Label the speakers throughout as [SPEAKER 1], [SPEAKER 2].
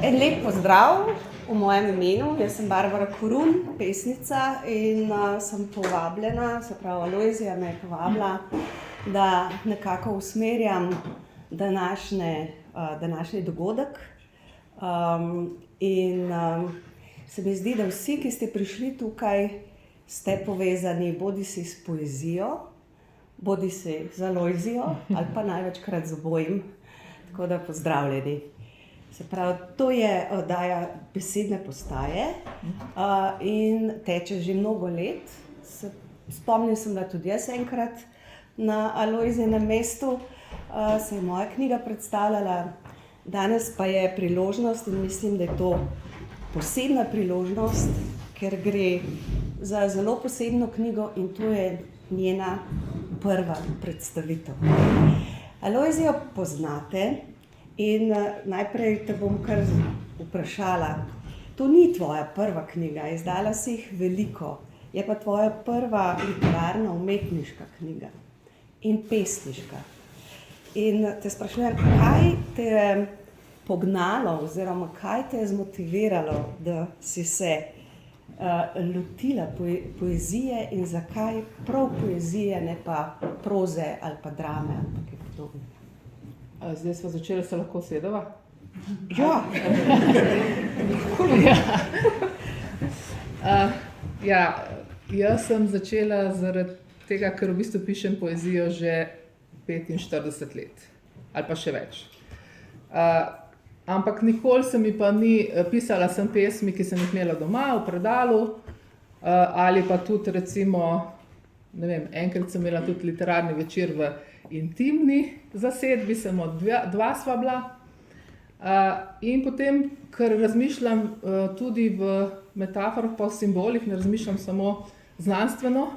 [SPEAKER 1] En lep pozdrav v mojem imenu. Jaz sem Barbara Korun, pesnica in sem povabljena, se pravi Alojzija me je povabila, da nekako usmerjam današnji dogodek. Se mi zdi, da vsi, ki ste prišli tukaj, ste povezani bodisi s poezijo, bodisi z Alojzijo ali pa največkrat z obojim. Tako da pozdravljeni. Se pravi, to je oddaja Besedne postaje in teče že mnogo let. Spomnim sem, da tudi jaz enkrat na Alojzinem mestu se je moja knjiga predstavljala. Danes pa je priložnost in mislim, da je to posebna priložnost, ker gre za zelo posebno knjigo in to je njena prva predstavitev. Alojzijo poznate in najprej te bom kar vprašala. To ni tvoja prva knjiga, izdala si jih veliko, je pa tvoja prva literarna umetniška knjiga in pesniška. In te sprašujem, kaj te je pognalo oziroma kaj te je zmotiviralo, da si se lotila poezije in zakaj prav poezije, ne pa proze ali pa drame ali kaj podobnega?
[SPEAKER 2] Zdaj smo začeli, se lahko sedeva?
[SPEAKER 1] Ja.
[SPEAKER 2] Jaz sem začela zaradi tega, ker v bistvu pišem poezijo že 45 let ali pa še več. Ampak nikoli se mi pa ni, pisala sem pesmi, ki sem jih imela doma v predalu, ali pa tudi recimo, ne vem, enkrat sem imela tudi literarni večer v intimni zasedbi, samo dva sva bila. In potem, ker razmišljam tudi v metaforah pa v simbolih, ne razmišljam samo znanstveno,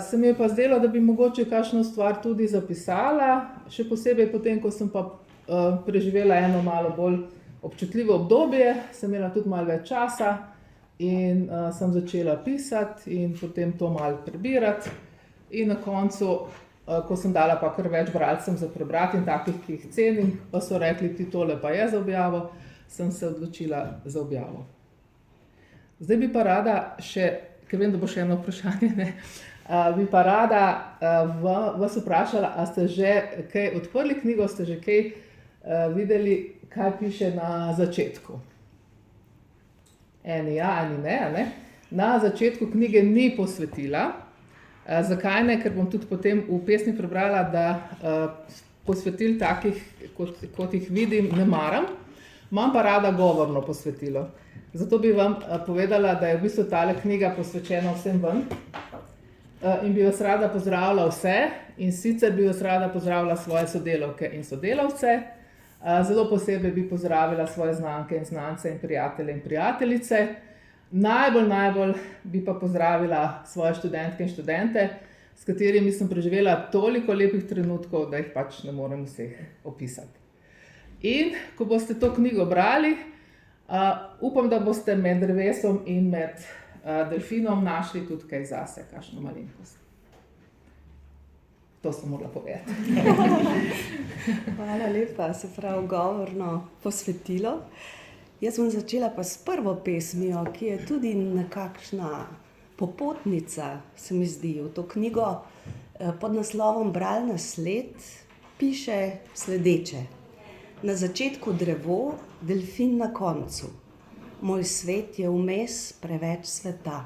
[SPEAKER 2] se mi je pa zdelo, da bi mogoče kakšno stvar tudi zapisala, še posebej potem, ko sem pa preživela eno malo bolj občutljivo obdobje, sem imela tudi malo več časa in sem začela pisati in potem to malo prebirati. In na koncu, ko sem dala pa kar več bralcem za prebrati in takih, ki jih cenim, pa so rekli, ti tole pa je za objavo, sem se odločila za objavo. Zdaj bi pa rada še, ker vem, da bo še eno vprašanje, ne, bi pa rada vas vprašala, a ste že kaj odprli knjigo, ste že kaj videli, kaj piše na začetku? Eni ja, eni ne. Na začetku knjige ni posvetila. Zakaj ne? Ker bom tudi potem v pesmi prebrala, da posvetil takih, kot jih vidim, ne maram. Imam pa rada govorno posvetilo. Zato bi vam povedala, da je v bistvu tale knjiga posvečena vsem vam. In bi vas rada pozdravila vse, in sicer bi vas rada pozdravila svoje sodelavke in sodelavce. Zelo posebej bi pozdravila svoje znanke in znance in prijatelje in prijateljice. Najbolj bi pa pozdravila svoje študentke in študente, s katerimi sem preživela toliko lepih trenutkov, da jih pač ne morem vseh opisati. In ko boste to knjigo brali, upam, da boste med drevesom in med delfinom našli tudi kaj zase, kakšno malenkost. To sem morala povedati.
[SPEAKER 1] Hvala lepa, se pravi govorno posvetilo. Jaz bom začela pa s prvo pesmijo, ki je tudi nekakšna popotnica, se mi zdi, v to knjigo pod naslovom Bralna sled piše sledeče. Na začetku drevo, delfin na koncu. Moj svet je vmes preveč sveta.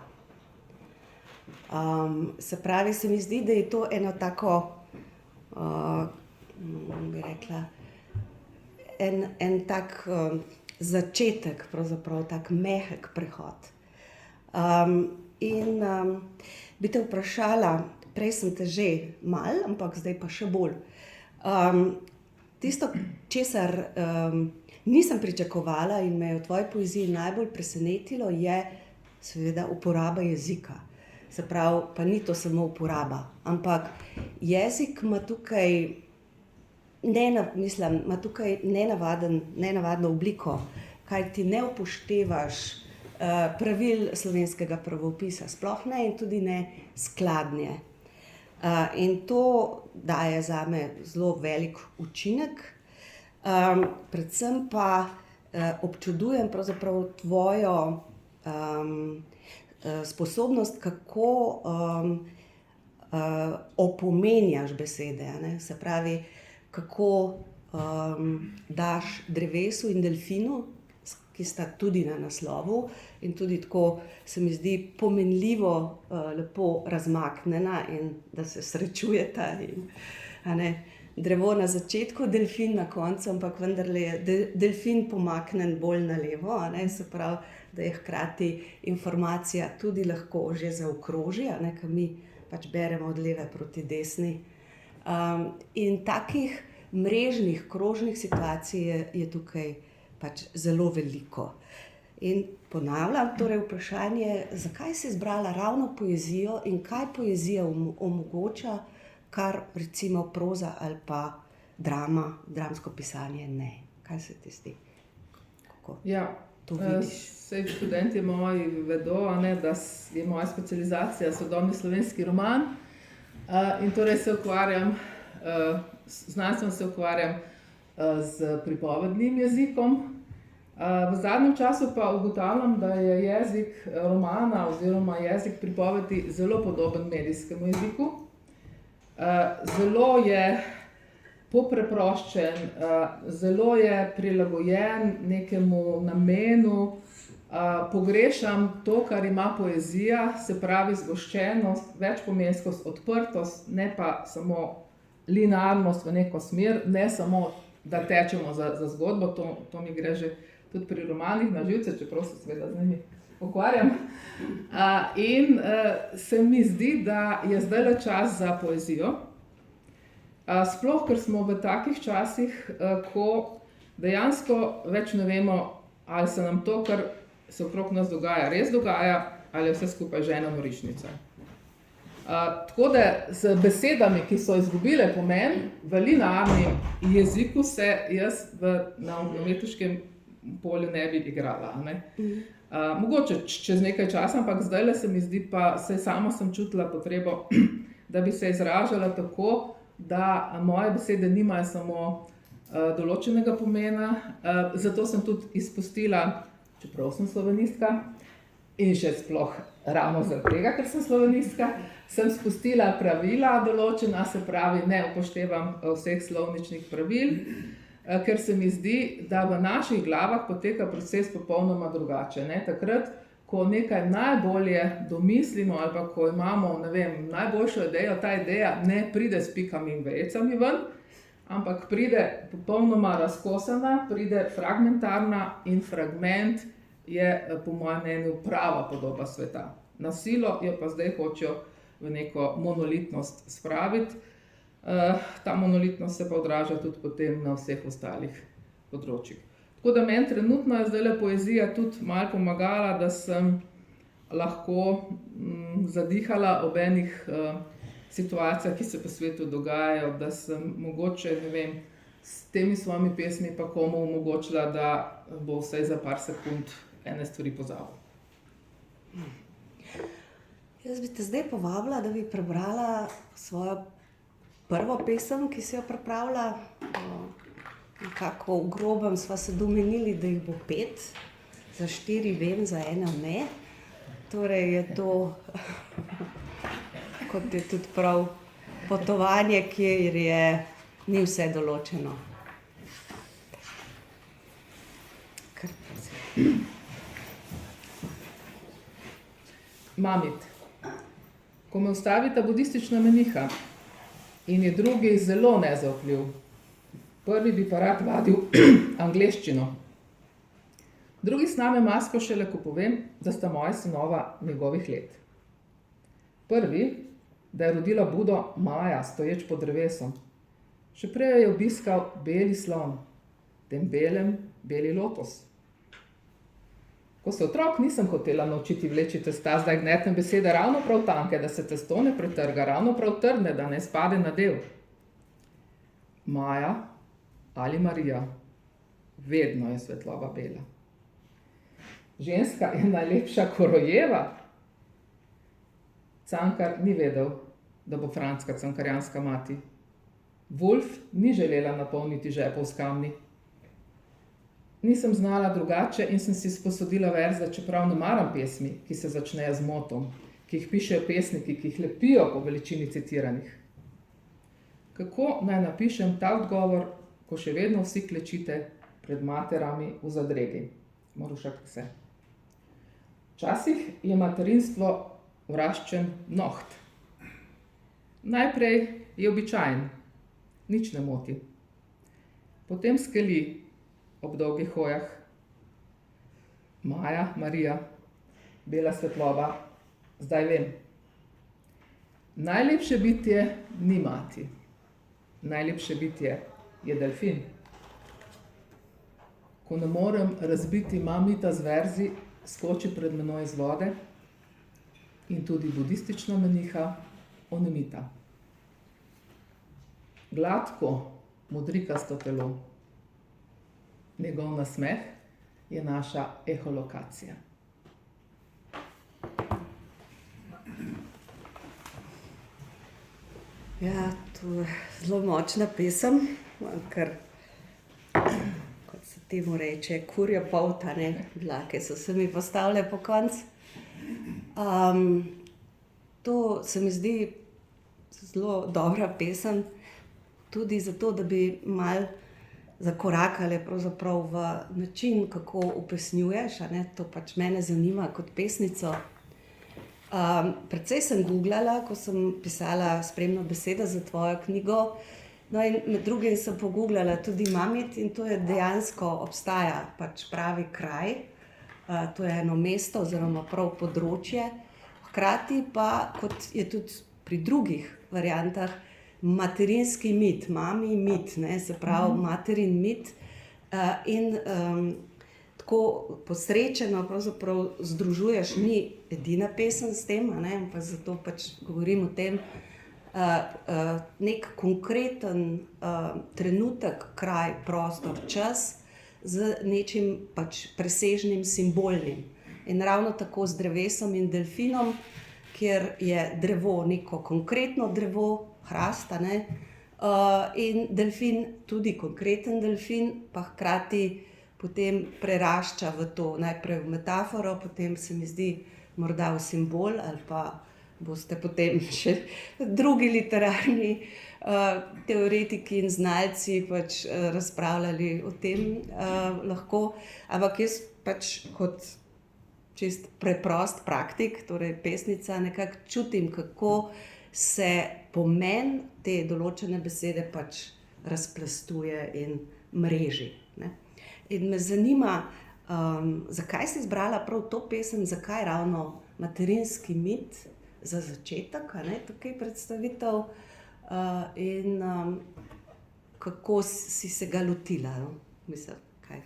[SPEAKER 1] Se pravi, se mi zdi, da je to eno tako, bi rekla, en tak začetek, pravzaprav tak mehek prehod. Bi te vprašala, prej sem te že malo, ampak zdaj pa še bolj. Tisto, česar nisem pričakovala in me je v tvoji poeziji najbolj presenetilo, je seveda uporaba jezika. Se pravi, pa ni to samo uporaba, ampak jezik ima tukaj nenavadno obliko, kajti ne upoštevaš pravil slovenskega pravopisa, sploh ne in tudi ne skladnje. In to daje zame zelo velik učinek, predvsem pa občudujem pravzaprav tvojo sposobnost, kako opomenjaš besede, a ne? Se pravi, kako daš drevesu in delfinu, ki sta tudi na naslovu in tudi tako se mi zdi pomenljivo lepo razmaknjena in da se srečujeta in, a ne, drevo na začetku, delfin na koncu, ampak vendarle je delfin pomaknjen bolj na levo, a ne, se pravi, da je hkrati informacija tudi lahko že zaokroži, a ne, ker mi pač beremo od leve proti desni. In takih mrežnih, krožnih situacij je tukaj pač zelo veliko. In ponavljam torej vprašanje, zakaj si izbrala ravno poezijo in kaj poezija omogoča, kar recimo proza ali pa drama, dramsko pisanje ne. Kaj se ti zdi? Kako to vidiš?
[SPEAKER 2] Saj študenti moji vedo, a ne, da je moja specializacija sodobni slovenski roman, in torej se ukvarjam, znanstveno se ukvarjam z pripovednim jezikom. V zadnjem času pa ugotavljam, da je jezik romana oziroma jezik pripovedi zelo podoben medijskemu jeziku. Zelo je popreproščen, zelo je prilagojen nekemu namenu. Pogrešam to, kar ima poezija, se pravi zgoščenost, večpomenskost, odprtost, ne pa samo linearnost v neko smer, ne samo, da tečemo za zgodbo, to mi gre že tudi pri romanih na živce, čeprav se seveda z njimi ukvarjam. In se mi zdi, da je zdajle čas za poezijo. Sploh, ker smo v takih časih, ko dejansko več ne vemo, ali se nam to, kar se okrog nas dogaja, res dogaja, ali je vse skupaj že ena norišnica. Tako da z besedami, ki so izgubile pomen, v linearnem jeziku se jaz na umetniškem polju ne bi igrala. Ne? Mogoče čez nekaj časa, ampak zdajle se mi zdi pa, saj sama sem čutila potrebo, da bi se izražala tako, da moje besede nimajo samo določenega pomena, zato sem tudi izpustila, čeprav sem slovenistka, in še sploh ravno zaradi tega, ker sem slovenistka, sem spustila pravila določena, se pravi, ne upoštevam vseh slovničnih pravil, ker se mi zdi, da v naših glavah poteka proces popolnoma drugače. Ne? Takrat, ko nekaj najbolje domislimo ali pa ko imamo, ne vem, najboljšo idejo, ta ideja ne pride s pikami in vejicami ven, ampak pride popolnoma razkosana, pride fragmentarna in fragment je po mojem mnenju prava podoba sveta. Na silo jo pa zdaj hočejo v neko monolitnost spraviti. Ta monolitnost se pa odraža tudi potem na vseh ostalih področjih. Tako da meni trenutno je zdajle poezija tudi malo pomagala, da sem lahko zadihala ob enih situacijah, ki se po svetu dogajajo, da sem mogoče, ne vem, s temi svojimi pesmi pa komu omogočila, da bo vsaj za par sekund ene stvari pozabil.
[SPEAKER 1] Jaz bi te zdaj povabila, da bi prebrala svojo prvo pesem, ki si jo pripravila. Nekako v grobem sva se domenili, da jih bo 5, za 4 vem, za 1 ne. Torej je to, kot je tudi prav, potovanje, kjer ni vse določeno.
[SPEAKER 2] Mamit. Ko me ustavita budistična meniha in je drugi zelo nezaupljiv, prvi bi pa rad vadil angleščino. Drugi sname masko šele, ko povem, da sta moja sinova njegovih let. Prvi, da je rodila Budo Maja, stoječ pod drevesom. Še prej je obiskal beli slon, tem belem beli lotos. Ko se otrok, nisem hotela naučiti vleči testa, zdaj gnetne besede ravno prav tanke, da se testo ne pretrga, ravno prav trdne, da ne spade na del. Maja ali Marija, vedno je svetloba bela. Ženska je najlepša, ko rojeva. Cankar ni vedel, da bo Franska cankarjanska mati. Wolf ni želela napolniti žepov s kamni. nisem znala drugače in sem si sposodila verze, čeprav ne maram pesmi, ki se začnejo z motom, ki jih pišejo pesniki, ki jih lepijo po veličini citiranih. Kako naj napišem ta odgovor, ko še vedno vsi klečite pred materami v zadregi? Maruša Kse. Včasih je materinstvo vraščen noht. Najprej je običajen, nič ne moti. Potem skeli ob dolgih hojah. Maja, Marija, bela svetloba, zdaj vem. Najlepše bitje ni mati. Najlepše bitje je delfin. Ko ne morem razbiti mamita z verzi, skoči pred menoj iz vode in tudi budistična meniha onemita. Gladko, modrikasto telo. Njegov nasmeh je naša eholokacija.
[SPEAKER 1] Ja, to je zelo močna pesem, ker, kot se temu reče, kurja polta, ne, dlake so se mi postavile po koncu. To se mi zdi zelo dobra pesem, tudi zato, da bi malo zakorakali pravzaprav v način, kako upesnjuješ, a ne, to pač mene zanima kot pesnico. Precej sem googlala, ko sem pisala spremno besedo za tvojo knjigo, no in med drugim sem pogooglala tudi Mamit in to je dejansko obstaja pač pravi kraj, to je eno mesto oziroma prav področje, hkrati pa, kot je tudi pri drugih variantah, materinski mit, mami mit, ne, se pravi materin mit, in tako posrečeno pravzaprav združuješ, ni edina pesem s tem, a ne, pa zato pač govorim o tem, nek konkreten trenutek, kraj, prostor, čas z nečim pač presežnim, simbolnim. In ravno tako z drevesom in delfinom, kjer je drevo neko konkretno drevo, hrast, a ne, in delfin, tudi konkreten delfin, pa hkrati potem prerašča v to, najprej v metaforo, potem se mi zdi morda v simbol, ali pa boste potem še drugi literarni teoretiki in znalci pač razpravljali o tem lahko, ampak jaz pač kot čist preprost praktik, torej pesnica, nekako čutim, kako se pomen te določene besede pač razplastuje in mreži, ne. In me zanima, zakaj si izbrala prav to pesem, zakaj ravno materinski mit za začetek, a ne, tukaj predstavitev, in kako si se ga lotila, no? Mislim, kaj,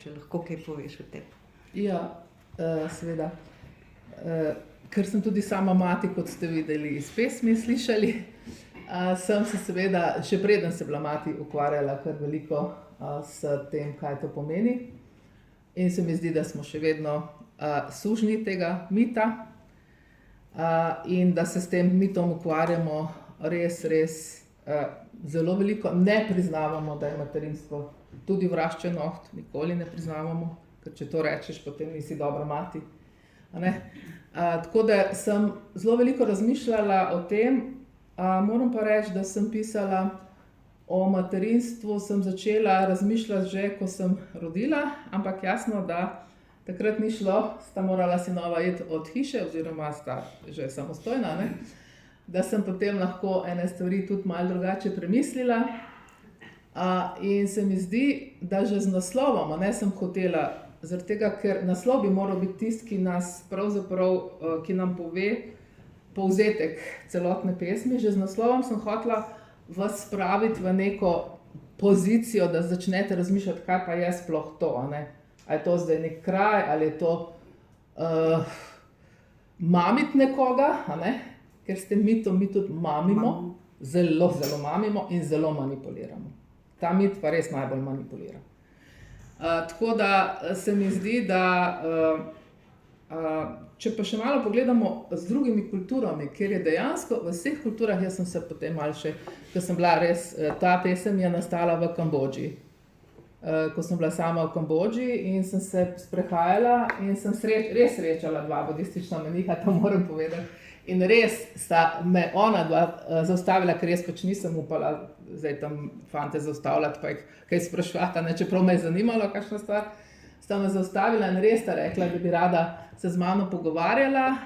[SPEAKER 1] če lahko kaj poveš o tem.
[SPEAKER 2] Ja, seveda. Ker sem tudi sama mati, kot ste videli iz pesmi slišali, sem se seveda, še preden sem bila mati, ukvarjala kar veliko s tem, kaj to pomeni. In se mi zdi, da smo še vedno sužnji tega mita in da se s tem mitom ukvarjamo res zelo veliko. Ne priznavamo, da je materinstvo tudi vraščen noht, nikoli ne priznavamo, ker če to rečeš, potem nisi dobra mati. A ne? Tako da sem zelo veliko razmišljala o tem, moram pa reči, da sem pisala o materinstvu, sem začela razmišljati že, ko sem rodila, ampak jasno, da takrat ni šlo, sta morala sinova iti od hiše, oziroma sta že samostojna, ne? Da sem potem lahko ene stvari tudi malo drugače premislila. In se mi zdi, da že z naslovom, ne, sem hotela, zaradi tega, ker naslov bi moral biti tisti, ki nas pravzaprav, ki nam pove povzetek celotne pesmi. Že z naslovom sem hotela vas spraviti v neko pozicijo, da začnete razmišljati, kaj pa je sploh to, a ne. A je to zdaj nek kraj, ali je to mamiti nekoga, a ne. Ker s tem mitom mi tudi mamimo, zelo mamimo in zelo manipuliramo. Ta mit pa res najbolj manipulira. Tako da se mi zdi, da če pa še malo pogledamo z drugimi kulturami, ker je dejansko v vseh kulturah, jaz sem se potem malo še, ker sem bila res, ta pesem je nastala v Kambodži. ko sem bila sama v Kambodži in sem se sprehajala in sem res srečala dva budistična meniha, to moram povedati. In res sta me ona dva zaustavila, ker jaz pač nisem upala zdaj tam fante zaustavljati, pa jih kaj spraševati, ne, čeprav me je zanimalo kakšna stvar. Sta me zaustavila in res sta rekla, da bi rada se z mano pogovarjala.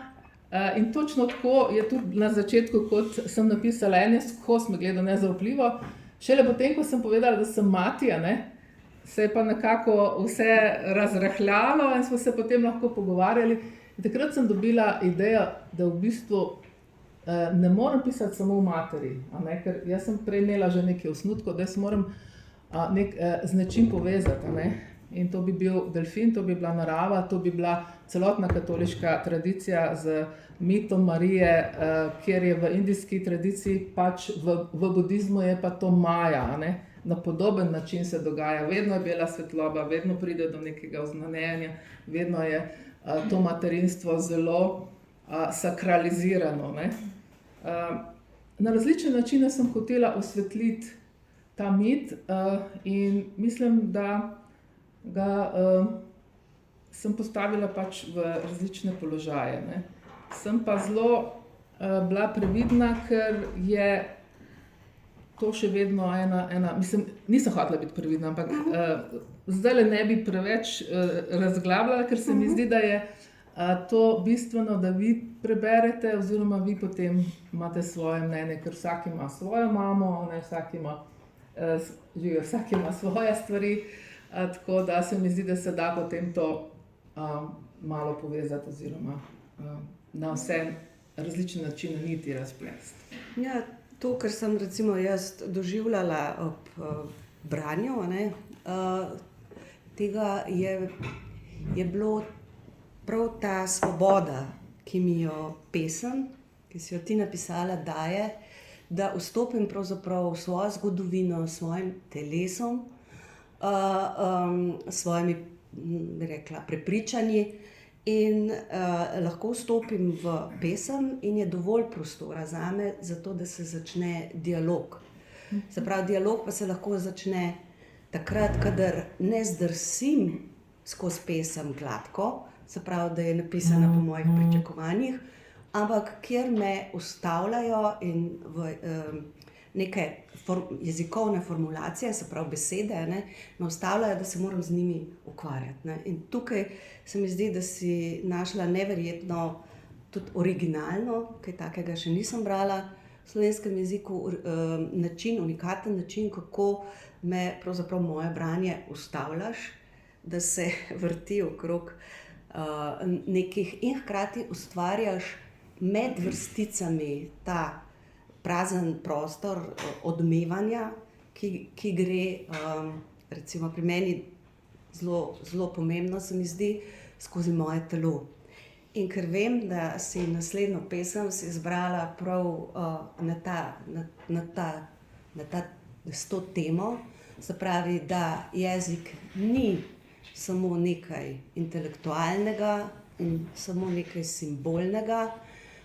[SPEAKER 2] In točno tako je tudi na začetku, kot sem napisala, en je skozi me gledal nezaupljivo. Šele potem, ko sem povedala, da sem mati, ne, se je pa nekako vse razrahljalo in smo se potem lahko pogovarjali. In takrat sem dobila idejo, da v bistvu ne morem pisati samo v materi, ne, ker jaz sem prej imela že nekaj osnutkov, da jaz moram z nečim povezati. Ne. In to bi bil delfin, to bi bila narava, to bi bila celotna katoliška tradicija z mitom Marije, kjer je v indijski tradiciji, pač v budizmu je pa to Maja, ne? Na podoben način se dogaja, vedno je bela svetloba, vedno pride do nekega oznanjenja, vedno je to materinstvo zelo sakralizirano. Ne? Na različne načine sem hotela osvetliti ta mit in mislim, da ga sem postavila pač v različne položaje. Ne? Sem pa zelo bila previdna, ker je to še vedno mislim, nisem hotela biti previdna, ampak zdajle ne bi preveč razglabljala, ker se mi zdi, da je to bistveno, da vi preberete oziroma vi potem imate svoje mnenje, ker vsak ima svojo mamo, ne, vsak ima svoje stvari, tako da se mi zdi, da se da potem to malo povezati oziroma na vse različne načine niti razplesti.
[SPEAKER 1] Ja, to, kar sem recimo jaz doživljala ob branju, ne, tega je bilo prav ta svoboda, ki mi jo pesem, ki si jo ti napisala, daje, da vstopim pravzaprav v svojo zgodovino, s svojim telesom, s svojimi, bi rekla, prepričanji in lahko vstopim v pesem in je dovolj prostora zame, zato da se začne dialog. Se pravi, dialog pa se lahko začne takrat, kadar ne zdrsim skozi pesem gladko, se pravi, da je napisana po mojih pričakovanjih, ampak kjer me ustavljajo in v neke jezikovne formulacije, se pravi besede, ne, me ustavljajo, da se moram z njimi ukvarjati. Ne. In tukaj se mi zdi, da si našla neverjetno tudi originalno, kaj takega še nisem brala v slovenskem jeziku, način, unikaten način, kako me pravzaprav moje branje ustavljaš, da se vrti okrog nekih in hkrati ustvarjaš med vrsticami ta prazen prostor odmevanja, ki gre, recimo pri meni zelo pomembno se mi zdi, skozi moje telo. In ker vem, da si naslednjo pesem si izbrala prav s to temo, se pravi, da jezik ni samo nekaj intelektualnega in samo nekaj simbolnega,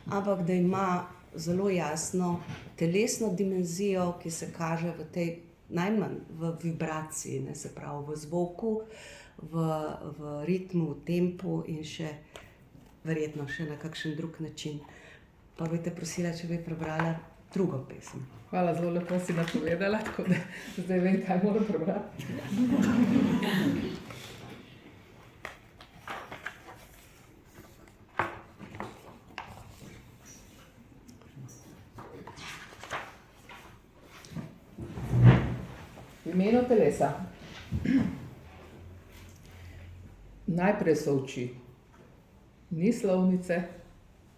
[SPEAKER 1] ampak da ima zelo jasno telesno dimenzijo, ki se kaže v tej najmanj v vibraciji, ne, se pravi v zvoku, v ritmu, v tempu in še verjetno še na kakšen drug način. Pa bi te prosila, če bi prebrala drugo pesem.
[SPEAKER 2] Hvala, zelo lepo si napovedala, tako da zdaj vem, kaj moram prebrati. V imenu telesa. Najprej so oči, ni slovnice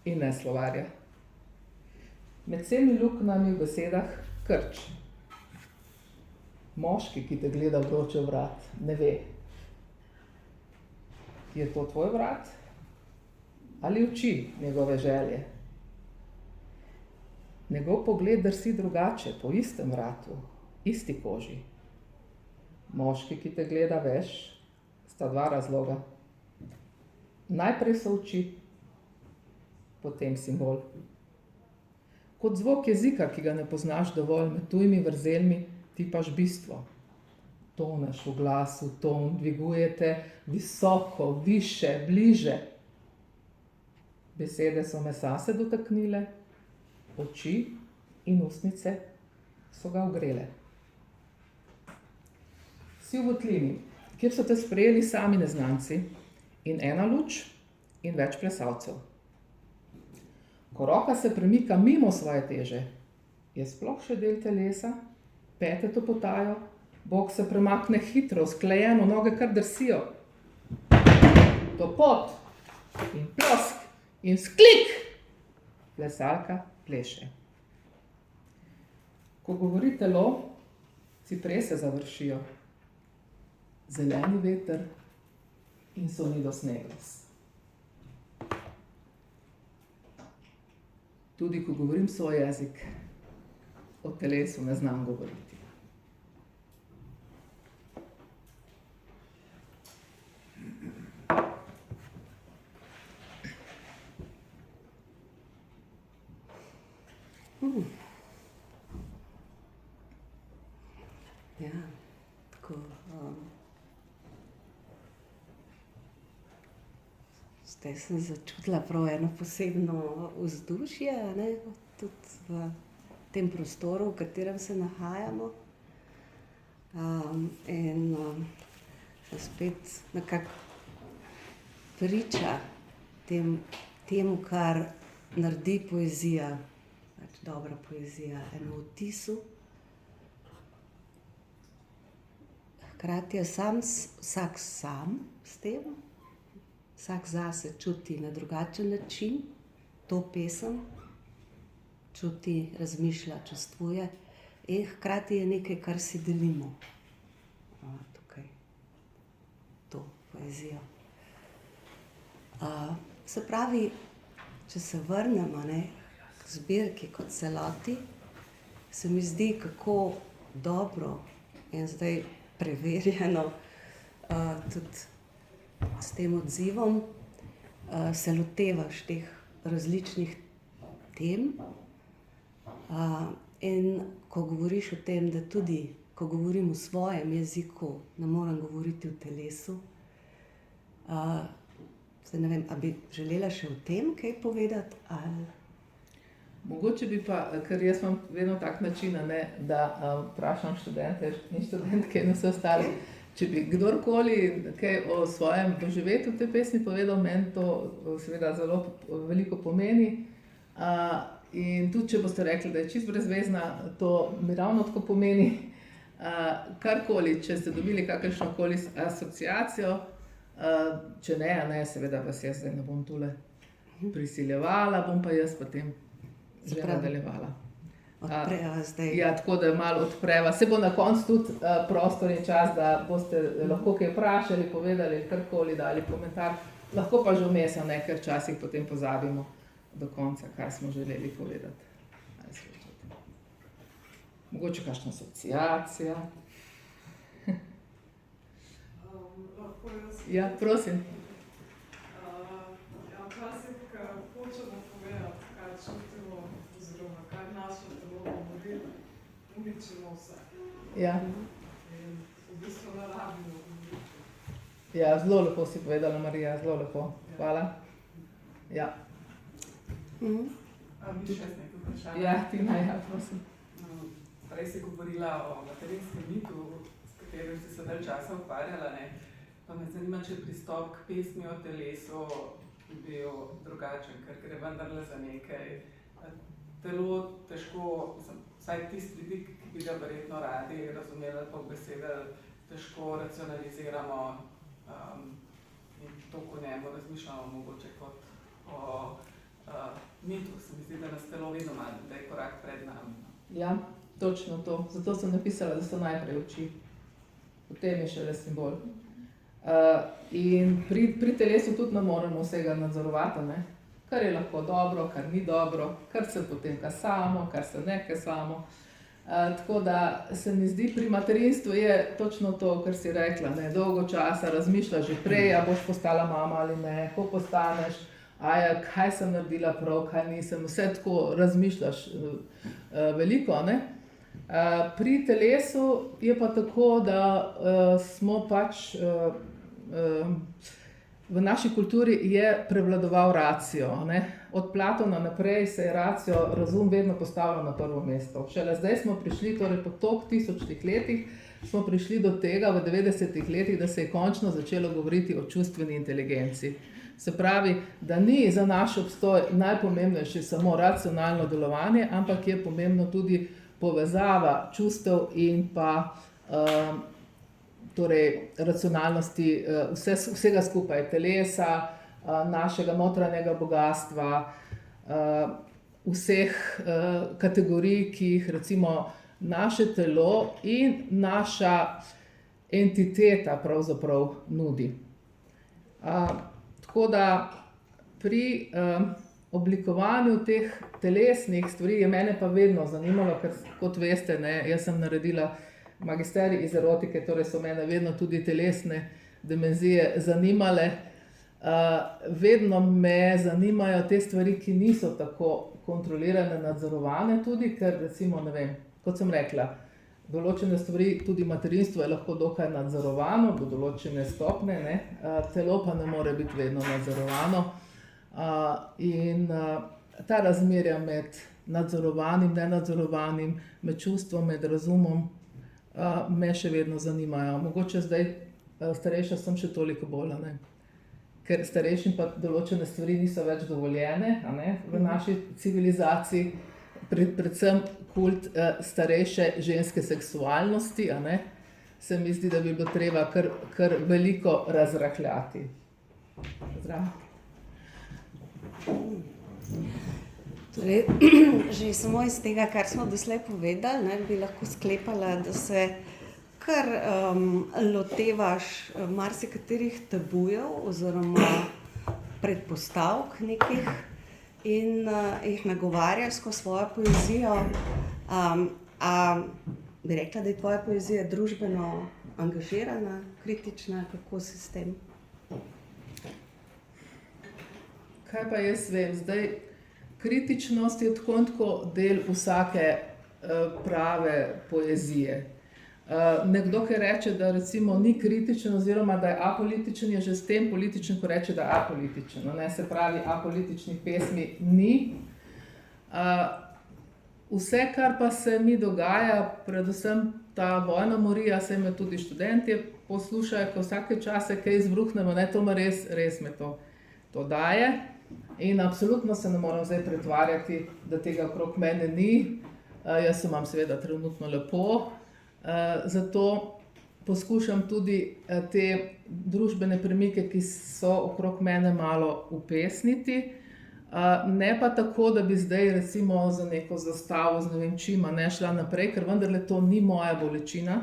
[SPEAKER 2] in ne slovarja. Med vsemi luknjami v besedah krč. Moški, ki te gleda vroče vrat, ne ve, je to tvoj vrat ali oči njegove želje. Njegov pogled drsi drugače, po istem vratu, isti koži. Moški, ki te gleda, veš, sta dva razloga. Najprej so oči, potem simbol. Kot zvok jezika, ki ga ne poznaš dovolj, med tujimi vrzelmi tipaš bistvo. toneš v glasu, ton dvigujete visoko, više, bliže. Besede so mesa se dotaknile, oči in ustnice so ga ogrele. Si v votlini, kjer so te sprejeli sami neznanci in ena luč in več plesalcev. Ko roka se premika mimo svoje teže, je sploh še del telesa, pete topotajo, bok se premakne hitro, usklajeno, noge kar drsijo. Topot in plosk in sklik, plesalka pleše. Ko govori telo, ciprese završijo, zeleni veter in sonidos negros. Tudi ko govorim svoj jezik, o telesu ne znam govoriti.
[SPEAKER 1] Ja, tako. Zdaj sem začutila prav eno posebno vzdušje, ne, tudi v tem prostoru, v katerem se nahajamo. Sem spet nekako priča temu, kar naredi poezija, pač dobra poezija, eno vtisu. Hkrati je vsak sam s tem, vsak zase čuti na drugačen način to pesem, čuti, razmišlja, čustvuje in hkrati je nekaj, kar si delimo. Tukaj, to poezijo. Se pravi, če se vrnemo, ne, k zbirki kot celoti, se mi zdi, kako dobro in zdaj preverjeno tudi s tem odzivom se lotevaš teh različnih tem. In ko govoriš o tem, da tudi, ko govorim v svojem jeziku, ne morem govoriti v telesu, zdaj ne vem, a bi želela še o tem kaj povedati, ali...
[SPEAKER 2] Mogoče bi pa, ker jaz imam vedno tak način, ne, da vprašam študente in študentke in vse ostale, če bi kdorkoli kaj o svojem doživetju te pesmi povedal, meni to seveda zelo veliko pomeni. In tudi, če boste rekli, da je čisto brezvezna, to mi ravno tako pomeni. Karkoli, če ste dobili kakršnokoli asociacijo, če ne, seveda vas jaz zdaj ne bom tule prisiljevala, bom pa jaz potem že nadaljevala. Ja, tako da malo odpreva. Se bo na koncu tudi prostor in čas, da boste lahko kaj vprašali, povedali, karkoli, dali komentar. Lahko pa že vmes, ker včasih potem pozabimo do konca, kaj smo želeli povedati. Mogoče kakšna asociacija. Ja, prosim.
[SPEAKER 3] Včasih hočemo povedati, kaj čutimo, oziroma kaj naše telo govori, uničimo vse.
[SPEAKER 2] Ja.
[SPEAKER 3] In v bistvu ne rabimo govoriti.
[SPEAKER 2] Ja, zelo lepo si povedala, Marija, zelo lepo. Hvala. Ja.
[SPEAKER 3] Bi še nekaj vprašanja?
[SPEAKER 2] Ja, Tina, ja, prosim.
[SPEAKER 3] Prej si govorila o materinskem mitu, s katerim si se dalj časa ukvarjala, ne? Pa me zanima, če pristop k pesmi o telesu bi bil drugačen, ker gre vendarle za nekaj. Telo težko, vsaj tisti vidik, ki bi ga verjetno radi razumeli po besedah, težko racionaliziramo in toliko o njemu razmišljamo mogoče kot o mitu. Se mi zdi, da nas telo vedno malo, da je korak pred nami.
[SPEAKER 2] Ja, točno to. Zato sem napisala, da so najprej oči. Potem je šele simbol. In pri telesu tudi ne moremo vsega nadzorovati, ne? Kar je lahko dobro, kar ni dobro, kar se potem kasamo, kar se ne kasamo. Tako da se mi zdi, pri materinstvu je točno to, kar si rekla, ne? Dolgo časa razmišljaš že prej, a boš postala mama ali ne, ko postaneš, kaj sem naredila prav, kaj nisem, vse tako razmišljaš veliko, ne? Pri telesu je pa tako, da smo pač v naši kulturi je prevladoval racio, ne. Od Platona naprej se je racio, razum vedno postavljal na prvo mesto. Šele zdaj smo prišli, torej po toliko tisočih letih, smo prišli do tega v 90-ih letih, da se je končno začelo govoriti o čustveni inteligenci. Se pravi, da ni za naš obstoj najpomembnejše samo racionalno delovanje, ampak je pomembno tudi povezava čustev in pa torej racionalnosti vsega skupaj, telesa, našega notranjega bogastva, vseh kategorij, ki jih recimo naše telo in naša entiteta pravzaprav nudi. Tako da pri oblikovanju teh telesnih stvari je mene pa vedno zanimalo, ker kot veste, ne, jaz sem naredila magisterij iz erotike, torej so mene vedno tudi telesne dimenzije zanimale. Vedno me zanimajo te stvari, ki niso tako kontrolirane, nadzorovane tudi, ker recimo, ne vem, kot sem rekla, določene stvari, tudi materinstvo je lahko dokaj nadzorovano, do določene stopnje, ne, telo pa ne more biti vedno nadzorovano. In ta razmerja med nadzorovanim, nenadzorovanim, med čustvom, med razumom, me še vedno zanimajo. Mogoče zdaj starejša sem še toliko bolj, ne. Ker starejšim pa določene stvari niso več dovoljene, a ne, v naši civilizaciji, predvsem kult starejše ženske seksualnosti, a ne, se mi zdi, da bi bilo treba kar veliko razrahljati. Zdravo.
[SPEAKER 1] Torej, že samo iz tega, kar smo doslej povedali, ne, bi lahko sklepala, da se kar lotevaš marsikaterih tabujev oziroma predpostavk nekih in jih nagovarjaš skozi svojo poezijo. Bi rekla, da je tvoja poezija družbeno angažirana, kritična, kako si s tem?
[SPEAKER 2] Kaj pa jaz vem, zdaj kritičnost je tako in tako del vsake prave poezije. Nekdo, ki reče, da recimo ni kritičen oziroma da je apolitičen, je že s tem političen, ko reče, da je apolitičen, ne, se pravi, apolitičnih pesmi ni. Vse, kar pa se mi dogaja, predvsem ta vojna morija, saj me tudi študentje poslušajo, ko vsake čase kaj izbruhnemo, ne, to me res me to daje. In absolutno se ne moram zdaj pretvarjati, da tega okrog mene ni. Jaz se imam seveda trenutno lepo, zato poskušam tudi te družbene premike, ki so okrog mene, malo upesniti. Ne pa tako, da bi zdaj recimo za neko zastavo z ne vem čima ne šla naprej, ker vendarle to ni moja bolečina.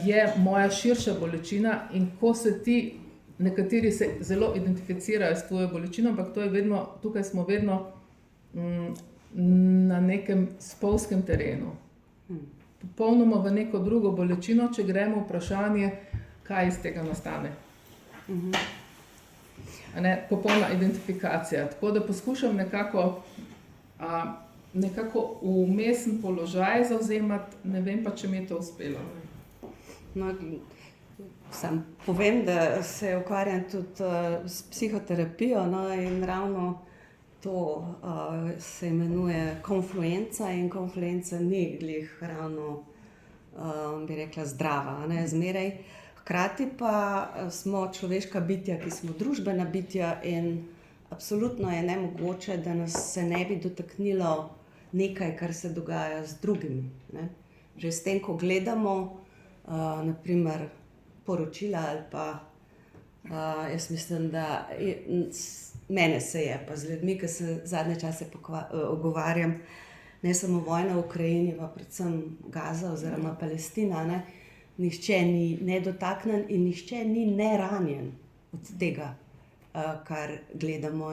[SPEAKER 2] Je moja širša bolečina in ko se ti, nekateri se zelo identificirajo s tvojo bolečino, ampak to je vedno, tukaj smo vedno na nekem spolzkem terenu. Popolnoma v neko drugo bolečino, če gremo vprašanje, kaj iz tega nastane. Popolna identifikacija. Tako da poskušam nekako vmesen položaj zavzemati, ne vem pa, če mi je to uspelo.
[SPEAKER 1] No, sam povem, da se ukvarjam tudi s psihoterapijo, no, in ravno to se imenuje konfluenca in konfluenca ni glih ravno, bi rekla, zdrava, ne, zmeraj. Hkrati pa smo človeška bitja, ki smo družbena bitja in absolutno je nemogoče, da nas se ne bi dotaknilo nekaj, kar se dogaja z drugimi, ne. Že s tem, ko gledamo, na primer, poročila ali pa jaz mislim, da mene se je, pa z ljudmi, ki se zadnje čase ogovarjam, ne samo vojna v Ukrajini, pa predvsem Gaza oziroma Palestina, ne, nihče ni nedotaknjen in nihče ni neranjen od tega, kar gledamo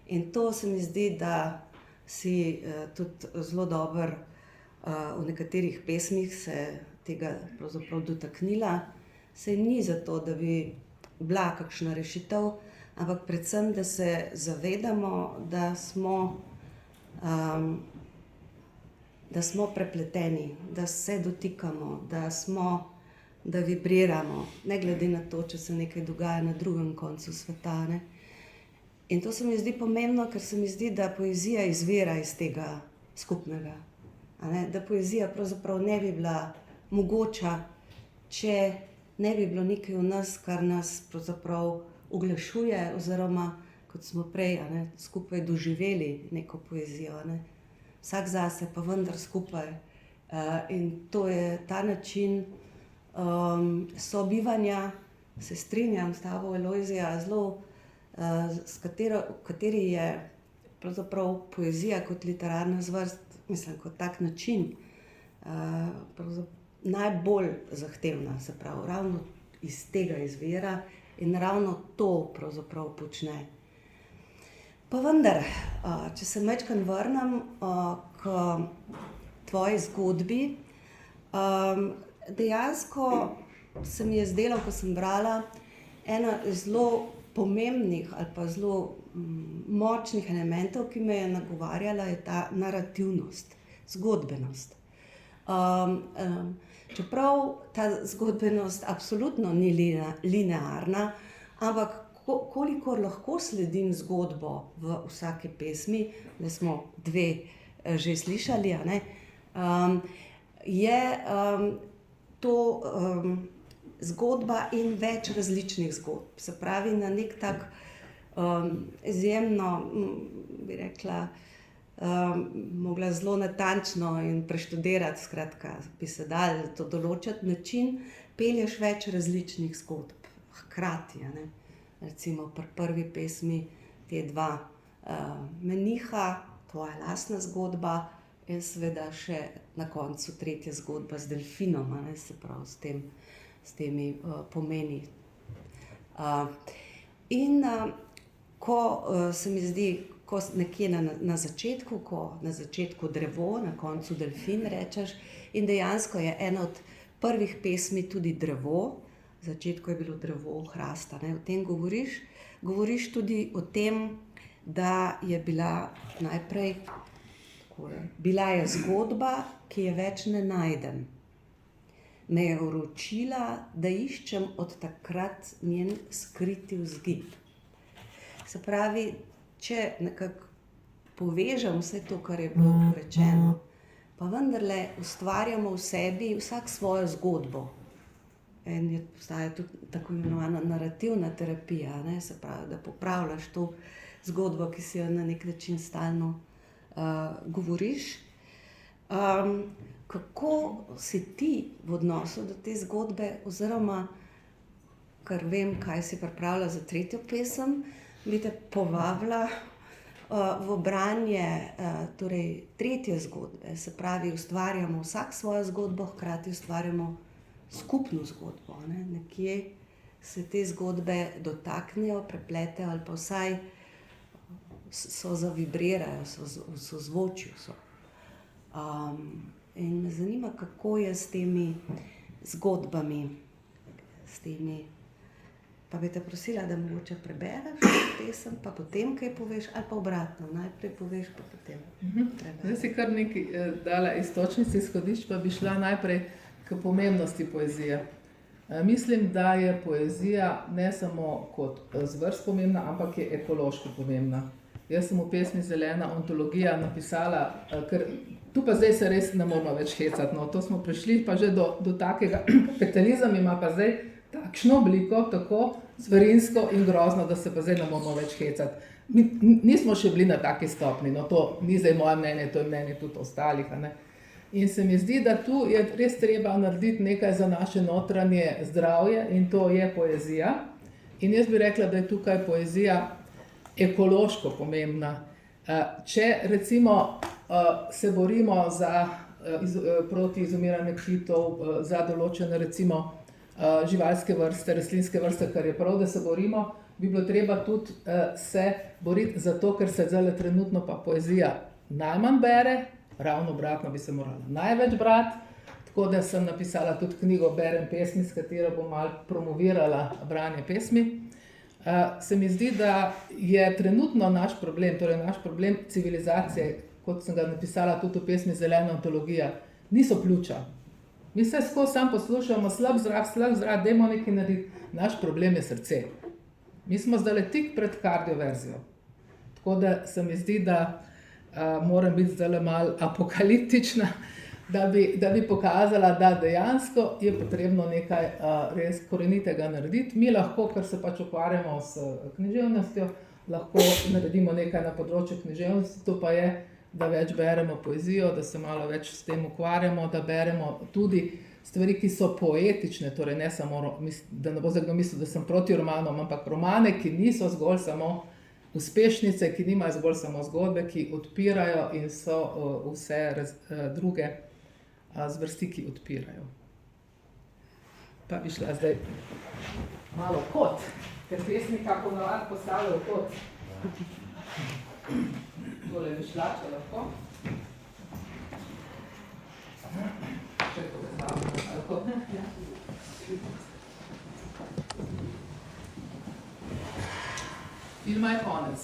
[SPEAKER 1] in to se mi zdi, da si tudi zelo dobro v nekaterih pesmih se tega pravzaprav dotaknila. Saj ni zato, da bi bila kakšna rešitev, ampak predvsem, da se zavedamo, da smo da smo prepleteni, da se dotikamo, da vibriramo, ne glede na to, če se nekaj dogaja na drugem koncu sveta. Ne? In to se mi zdi pomembno, ker se mi zdi, da poezija izvira iz tega skupnega. A ne? Da poezija pravzaprav ne bi bila mogoča, če ne bi bilo nekaj v nas, kar nas pravzaprav uglašuje, oziroma, kot smo prej skupaj doživeli neko poezijo. Ne? Vsak zase, pa vendar skupaj. In to je ta način sobivanja, se strinjam s tabo, Alojzija, zelo, v kateri je pravzaprav poezija kot literarna zvrst, mislim, kot tak način, najbolj zahtevna, se pravi, ravno iz tega izvira in ravno to pravzaprav počne. Pa vendar, če se majčkeno vrnem k tvoji zgodbi, dejansko se mi je zdelo, ko sem brala, ena zelo pomembnih ali pa zelo močnih elementov, ki me je nagovarjala, je ta narativnost, zgodbenost. Čeprav ta zgodbenost absolutno ni linearna, ampak kolikor lahko sledim zgodbo v vsaki pesmi, da smo dve že slišali, je to zgodba in več različnih zgodb. Se pravi, na nek tak izjemno, bi rekla, mogla zelo natančno in preštudirati, skratka, bi se dal to določiti način, pelješ več različnih zgodb hkrati. Recimo pri prvi pesmi te dva meniha, tvoja lastna zgodba, in seveda še na koncu tretja zgodba z delfinom, se pravi s temi pomeni. In ko se mi zdi, ko nekje na začetku drevo, na koncu delfin rečeš, in dejansko je ena od prvih pesmi tudi drevo, v začetku je bilo drevo hrasta, o tem govoriš tudi o tem, da je bila najprej, bila je zgodba, ki je več ne najdem. Me je uročila, da iščem od takrat njen skriti vzgib. Se pravi, če nekako povežem vse to, kar je bilo rečeno, pa vendarle ustvarjamo v sebi vsak svojo zgodbo. In obstaja tudi tako imenovana narativna terapija, se pravi, da popravljaš to zgodbo, ki si jo na nek način stalno govoriš. Kako si ti v odnosu do te zgodbe, oziroma, ker vem, kaj si pripravila za tretjo pesem, bi te povabila v branje tretje zgodbe. Se pravi, ustvarjamo vsak svojo zgodbo, hkrati ustvarjamo skupno zgodbo. Nekje se te zgodbe dotaknejo, prepletejo ali pa vsaj so zavibrirajo, so v zvočju. In me zanima, kako je s temi zgodbami, pa bi te prosila, da mogoče prebereš pesem, pa potem kaj poveš, ali pa obratno, najprej poveš, pa potem prebereš.
[SPEAKER 2] Zdaj si kar nekaj dala iztočnic, izhodišč, pa bi šla najprej k pomembnosti poezije. Mislim, da je poezija ne samo kot zvrst pomembna, ampak je ekološko pomembna. Jaz sem v pesmi Zelena ontologija napisala, ker tu pa zdaj se res ne moramo več hecati, to smo prišli pa že do takega, kapitalizem ima pa zdaj takšno obliko, tako zverinsko in grozno, da se pa zdaj ne moramo več hecati. Nismo še bili na taki stopni, to ni zdaj moje mnenje, to je mnenje tudi ostalih. In se mi zdi, da tu je res treba narediti nekaj za naše notranje zdravje, in to je poezija. In jaz bi rekla, da je tukaj poezija ekološko pomembna. Če recimo se borimo proti izumiranju kitov, za določene recimo živalske vrste, rastlinske vrste, kar je prav, da se borimo, bi bilo treba tudi se boriti za to, ker se zdaj trenutno pa poezija najmanj bere, ravno obratno bi se morala največ brati, tako da sem napisala tudi knjigo Berem pesmi, s katero bom malo promovirala branje pesmi. Se mi zdi, da je trenutno naš problem, torej naš problem civilizacije, kot sem ga napisala tudi v pesmi Zelena antologija, niso pljuča. Mi se skozi sam poslušamo, slab zrak, dajmo nekaj narediti. Naš problem je srce. Mi smo zdaj tik pred kardioverzijo. Tako da se mi zdi, da moram biti zdaj malo apokaliptična, da bi pokazala, da dejansko je potrebno nekaj res korenitega narediti. Mi lahko, ker se pač ukvarjamo s književnostjo, lahko naredimo nekaj na področju književnosti, to pa je, da več beremo poezijo, da se malo več s tem ukvarjamo, da beremo tudi stvari, ki so poetične, torej ne samo, da ne bo zdaj kdo mislil, da sem proti romanom, ampak romane, ki niso zgolj samo uspešnice, ki nimajo zgolj samo zgodbe, ki odpirajo in so vse druge zvrsti, ki odpirajo. Pa bi šla zdaj malo kot, ker pesnika ponavadi postavljajo kot. Tole bi šla, če lahko. Še to predstavljamo, lahko. Filma je konec.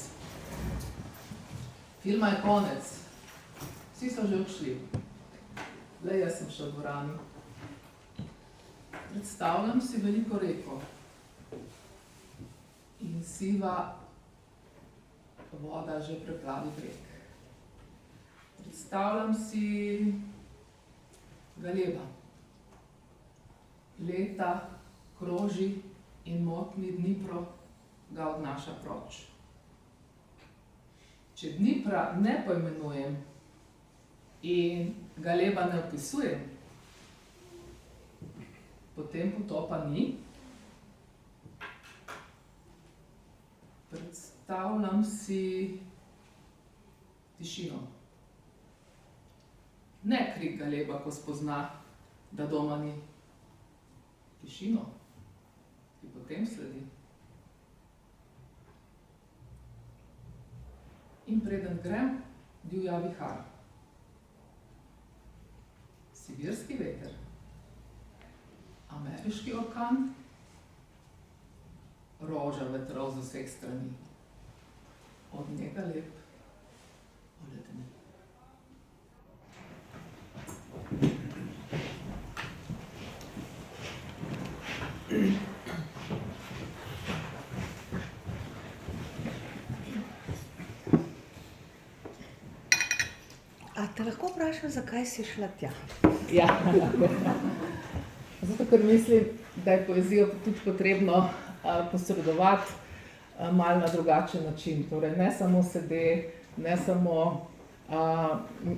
[SPEAKER 2] Filma je konec. Vsi so že odšli. Le jaz sem še v dvorani. Predstavljam si veliko reko in siva voda že preplavi breg. Predstavljam si galeba. Leta kroži in motni Dnipro ga odnaša proč. Če Dnipra ne poimenujem in galeba ne opisujem, potem potopa ni. Predstavljam si tišino. Ne krik galeba, ko spozna, da doma ni. Tišino, ki potem sledi. In preden grem, divja vihar. Sibirski veter. Ameriški orkan. Roža vetrov z vseh strani. Od njega lep oledeni.
[SPEAKER 1] A te lahko vprašam, zakaj si šla tja?
[SPEAKER 2] Ja, zato ker mislim, da je poezijo tudi potrebno posredovati malo na drugačen način. Torej, ne samo sede, ne samo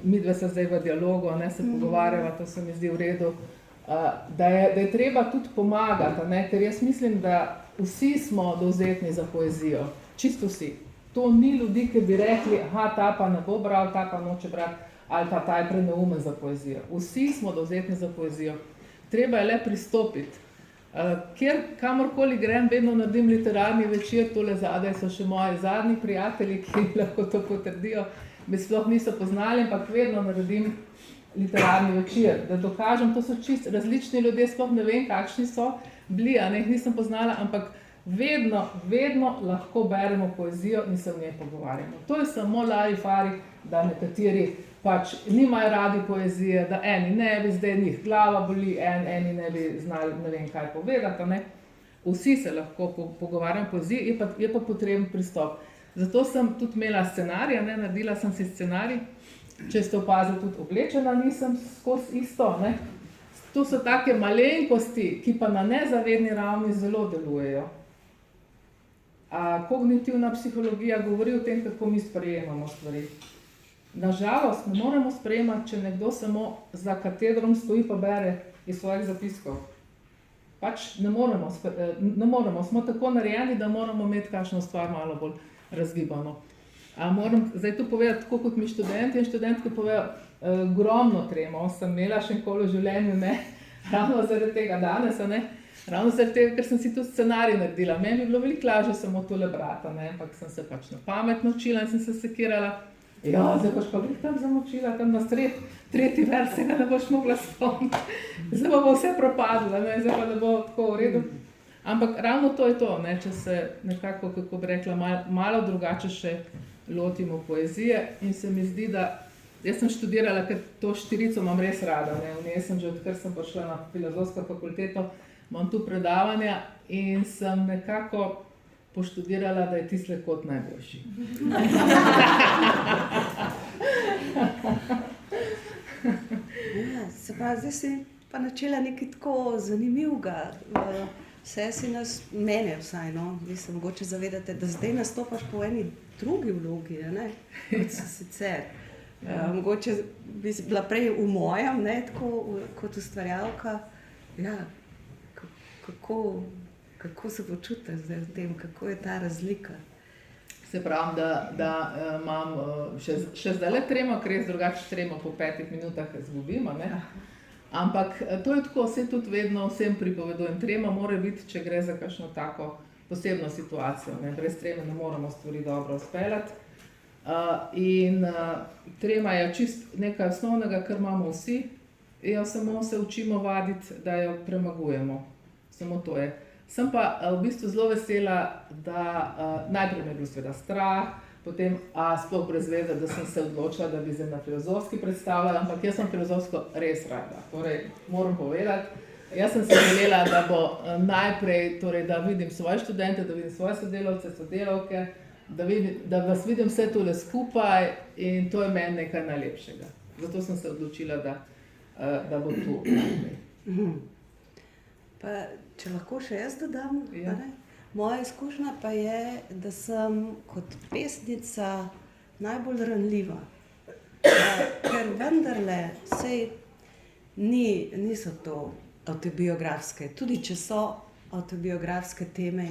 [SPEAKER 2] midve se zdaj v dialogu, ne se pogovarjava, to se mi zdi v redu, da je treba tudi pomagati, ne? Ker jaz mislim, da vsi smo dovzetni za poezijo, čisto vsi. To ni ljudi, ki bi rekli, aha, ta pa ne bo bral, ta pa noče brati, ali pa ta je preneumen za poezijo. Vsi smo dovzetni za poezijo. Treba je le pristopiti. Ker kamorkoli grem, vedno naredim literarni večer, tole zadaj so še moji zadnji prijatelji, ki lahko to potrdijo, me sploh niso poznali, ampak vedno naredim literarni večer, da dokažem, to so čisto različni ljudje, sploh ne vem, kakšni so bili, a ne, jih nisem poznala, ampak vedno lahko beremo poezijo in se v njej pogovarjamo. To je samo larifari, da nekateri pač nimajo radi poezije, da eni ne bi, zdaj njih glava boli, eni ne bi znali ne vem kaj povedati, ne. Vsi se lahko pogovarjamo o poeziji, je pa potreben pristop. Zato sem tudi imela scenarij, ne, naredila sem si scenarij, če ste opazili, tudi oblečena nisem skozi isto, ne. To so take malenkosti, ki pa na nezavedni ravni zelo delujejo. Kognitivna psihologija govori o tem, kako mi sprejemamo stvari. Nažalost, ne moremo sprejemati, če nekdo samo za katedrom stoji pa bere iz svojih zapiskov. Pač ne moremo, smo tako narejeni, da moramo imeti kakšno stvar malo bolj razgibano. Moram zdaj tu povedati, tako kot mi študenti in študentke povejo, ogromno tremo sem imela še nikoli v življenju, ne, ravno zaradi tega danes, ne, ravno zaradi tega, ker sem si tudi scenarij naredila. Meni bi bilo veliko lažje samo tole brati, ne, ampak sem se pač na pamet naučila in sem se sekirala. Ja, zdaj boš pa glih tam zamočila, tam na tretji vers, se ga ne boš mogla spomniti. Zdaj bo vse propadlo, ne, zdaj pa ne bo tako v redu. Ampak ravno to je to, ne, če se nekako, kako bi rekla, malo drugače še lotimo poezije in se mi zdi, da jaz sem študirala, ker to štirico imam res rada. Ne? V njej sem že odkar sem prišla na filozofsko fakulteto, imam tu predavanja in sem nekako poštudirala, da je tisti kot najboljši.
[SPEAKER 1] Ja, se pravi, zdaj si pa načela nekaj tako zanimivega. Vse si nas, mene vsaj, no, vi se mogoče zavedate, da zdaj nastopaš po eni drugi vlogi, ne, kot si sicer. Mogoče bi bila prej v mojem, ne, tako kot ustvarjalka. Ja, kako se počutiš zdaj v tem, kako je ta razlika?
[SPEAKER 2] Se pravi, da imam še zdaj tremo, ker res drugače tremo po 5 minutah izgubimo, ne? Ampak to je tako, vse tudi vedno vsem pripovedujem. Trema mora biti, če gre za kakšno tako posebno situacijo, ne? Brez treme ne moremo stvari dobro speljati. Trema je čist nekaj osnovnega, kar imamo vsi, jo samo se učimo vaditi, da jo premagujemo. Samo to je. Sem pa v bistvu zelo vesela, da najprej me je bil seveda strah, potem sploh brez veze, da sem se odločila, da bi zdaj na filozofski predstavljala, ampak jaz sem filozofsko res rada. Torej, moram povedati, jaz sem se želela, da bo najprej, torej, da vidim svoje študente, da vidim svoje sodelavce, sodelavke, da vas vidim vse tole skupaj in to je meni nekaj najlepšega. Zato sem se odločila, da bo tu najprej.
[SPEAKER 1] Pa, če lahko še jaz dodam,
[SPEAKER 2] Ja.
[SPEAKER 1] Moja izkušnja pa je, da sem kot pesnica najbolj ranljiva. Ker vendarle niso to avtobiografske, tudi če so avtobiografske teme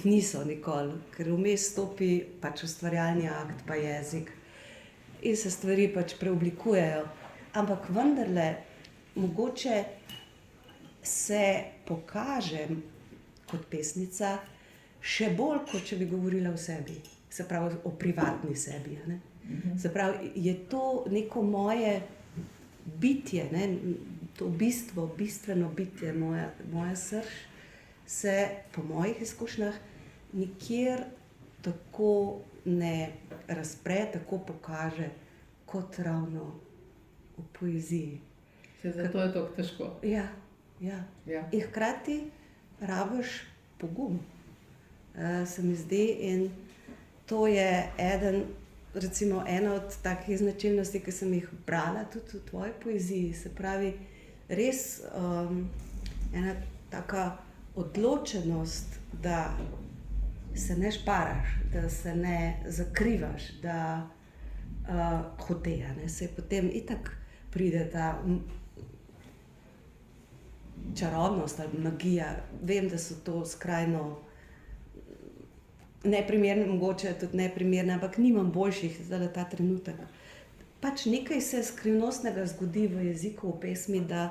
[SPEAKER 1] niso nikoli, ker vmes stopi pač ustvarjalni akt pa jezik in se stvari pač preoblikujejo. Ampak vendarle mogoče se pokažem kot pesnica še bolj, kot če bi govorila o sebi, se pravi o privatni sebi. Ne? Se pravi, je to neko moje bitje, ne? To bistvo, bistveno bitje, moja srž, se po mojih izkušnjah nikjer tako ne razpre, tako pokaže, kot ravno v poeziji.
[SPEAKER 2] Zato je to težko.
[SPEAKER 1] Ja.
[SPEAKER 2] Ja.
[SPEAKER 1] In hkrati rabiš pogum, se mi zdi, in to je ena od takih značilnosti, ki sem jih brala tudi v tvoji poeziji. Se pravi, res ena taka odločenost, da se ne šparaš, da se ne zakrivaš, da hote, se potem itak pride ta čarobnost ali magija. Vem, da so to skrajno neprimerne, mogoče tudi neprimerne, ampak nimam boljših za ta trenutek. Pač nekaj se skrivnostnega zgodi v jeziku, v pesmi, da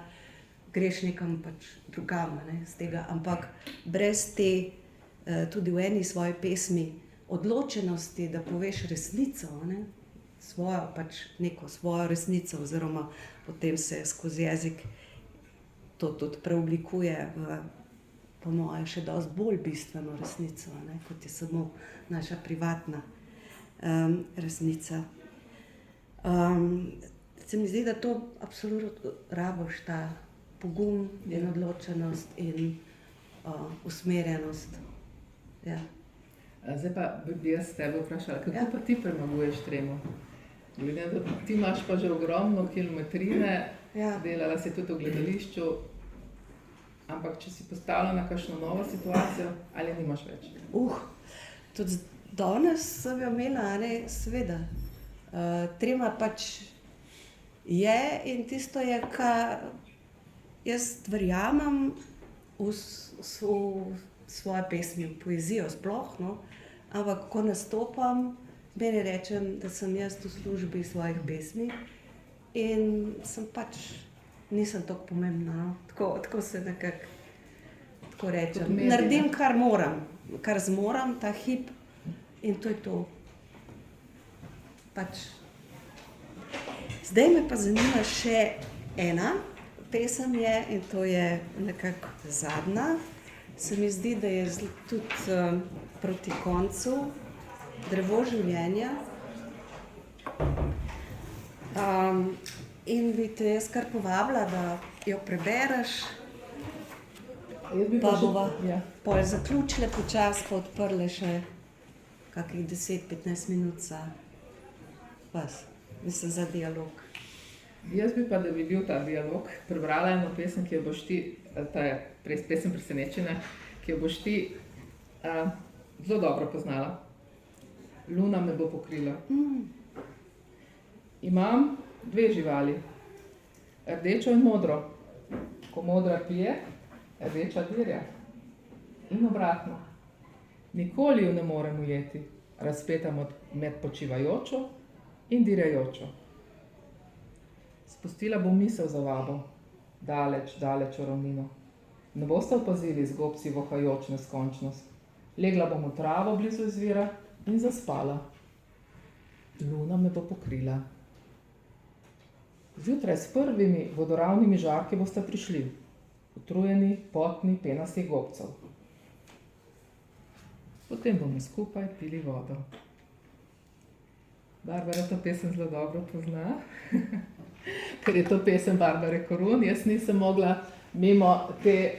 [SPEAKER 1] greš nekam pač drugam, z tega. Ampak brez te, tudi v eni svoji pesmi, odločenosti, da poveš resnico, svojo, pač neko svojo resnico, oziroma potem se skozi jezik to tudi preoblikuje v, po moje, še dosti bolj bistveno resnico, kot je samo naša privatna resnica. Se mi zdi, da to absolutno rabiš, ta pogum in odločenost in usmerjenost. Ja.
[SPEAKER 2] Zdaj pa bi jaz tebe vprašala, kako pa ti premaguješ tremo? Glede na to, ti imaš pa že ogromno kilometrine, delala si tudi v gledališču, ampak če si postavila na kakšno novo situacijo, ali nimaš več?
[SPEAKER 1] Tudi danes sem jo imela, seveda. Trema pač je in tisto je, kar jaz verjamem v svoje pesmi, v poezijo sploh, ampak ko nastopam, meni rečem, da sem jaz v službi svojih pesmi in sem pač, nisem tako pomembna, tako se nekako tako rečem. Naredim, kar moram, kar zmoram ta hip in to je to. Pač. Zdaj me pa zanima še ena pesem je in to je nekako zadnja. Se mi zdi, da je tudi proti koncu Drevo življenja. In bi te jaz kar povabila, da jo prebereš,
[SPEAKER 2] Jaz bi
[SPEAKER 1] pa
[SPEAKER 2] pa še,
[SPEAKER 1] bova
[SPEAKER 2] ja.
[SPEAKER 1] pol zaključile počasi, pa odprle še kakih 10-15 minut za vas, mislim za dialog.
[SPEAKER 2] Jaz bi pa, da bi bil ta dialog, prebrala eno pesem, ki jo boš ti, ta je pesem Presenečenja, ki jo boš ti zelo dobro poznala. Luna me bo pokrila. Imam 2 živali, rdečo in modro. Ko modra pije, rdeča dirja. In obratno. Nikoli ju ne morem ujeti, razpeta med počivajočo in dirjajočo. Spustila bom misel za vabo, daleč, daleč v ravnino. Ne boste opazili z gobci vohajoč neskončnost. Legla bom v travo blizu izvira in zaspala. Luna me bo pokrila. Zjutraj s prvimi vodoravnimi žarki boste prišli, utrujeni, potni, penastih gobcev. Potem bomo skupaj pili vodo. Barbara to pesem zelo dobro pozna, ker je to pesem Barbare Korun. Jaz nisem mogla mimo te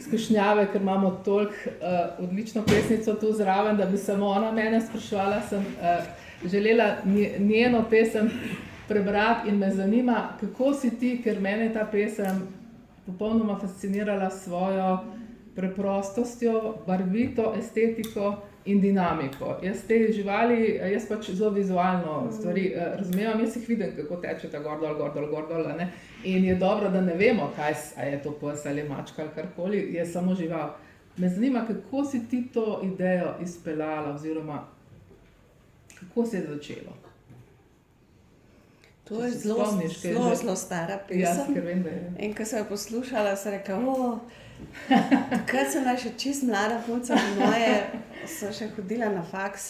[SPEAKER 2] skušnjave, ker imamo toliko odlično pesnico tu zraven, da bi samo ona mene spraševala, sem želela njeno pesem prebrati in me zanima, kako si ti, ker mene ta pesem popolnoma fascinirala s svojo preprostostjo, barvito estetiko in dinamiko. Jaz te živali, jaz pač zelo vizualno stvari razumevam, jaz jih vidim, kako tečeta gor dol, ne? In je dobro, da ne vemo, a je to pes ali mačka ali karkoli, je samo žival. Me zanima, kako si ti to idejo izpeljala oziroma kako se je začelo?
[SPEAKER 1] To je zelo stara pesem.
[SPEAKER 2] Ja, ker vem, da je.
[SPEAKER 1] In ko sem jo poslušala, sem rekla, takrat sem bila še čisto mlada punca, moje sem še hodila na faks.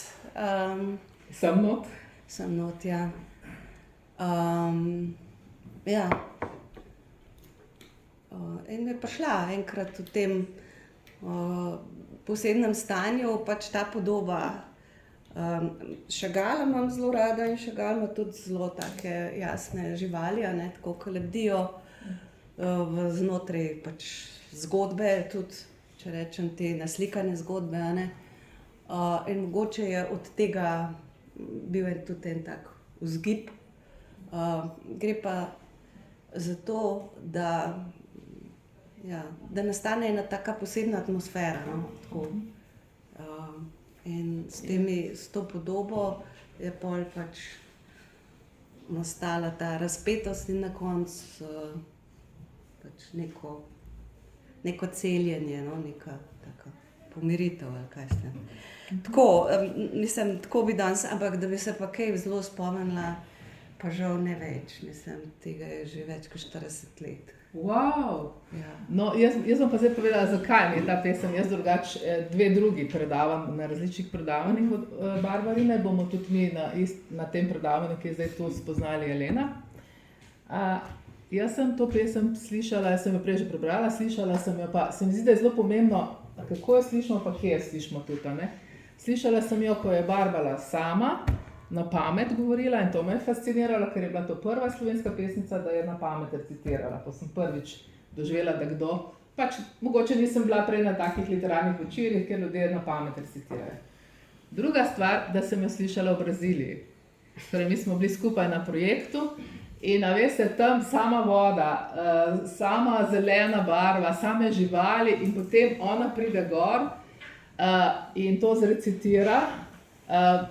[SPEAKER 2] Sem not?
[SPEAKER 1] Sem not, ja. Ja. In je prišla enkrat v tem posebnem stanju, pač ta podoba. Šagala imam zelo rada in Šagal ima tudi zelo take jasne živali, ne, tako ko lebdijo znotraj pač zgodbe, tudi, če rečem, te naslikane zgodbe, ne. In mogoče je od tega bil tudi en tak vzgib. Gre pa za to, da nastane ena taka posebna atmosfera, no, tako. In s to podobo je pol pač nastala ta razpetost in na koncu pač neko celjenje, no, neka taka pomiritev ali kaj ste. Tako, mislim, tako bi danes, ampak da bi se pa kaj zelo spomnila, pa žal ne več, mislim, tega je že več kot 40 let.
[SPEAKER 2] Wow.
[SPEAKER 1] Ja.
[SPEAKER 2] No, jaz bom pa zdaj povedala, zakaj mi je ta pesem. Jaz drugače 2 drugi predavam na različnih predavanjih od Barbarine, bomo tudi mi na tem predavanju, ki je zdaj tu, spoznali Elena. Jaz sem to pesem slišala, jaz sem jo prej že prebrala, slišala sem jo pa, se mi zdi, da je zelo pomembno, kako jo slišimo pa kje jo slišimo tudi, ne. Slišala sem jo, ko je Barbara sama na pamet govorila in to me je fasciniralo, ker je bila to prva slovenska pesnica, da je na pamet recitirala. To sem prvič doživela, da kdo, pač mogoče nisem bila prej na takih literarnih večerih, ker ljudje na pamet recitirajo. Druga stvar, da sem jo slišala v Braziliji. Torej, mi smo bili skupaj na projektu in a veste, tam sama voda, sama zelena barva, same živali in potem ona pride gor in to zrecitira.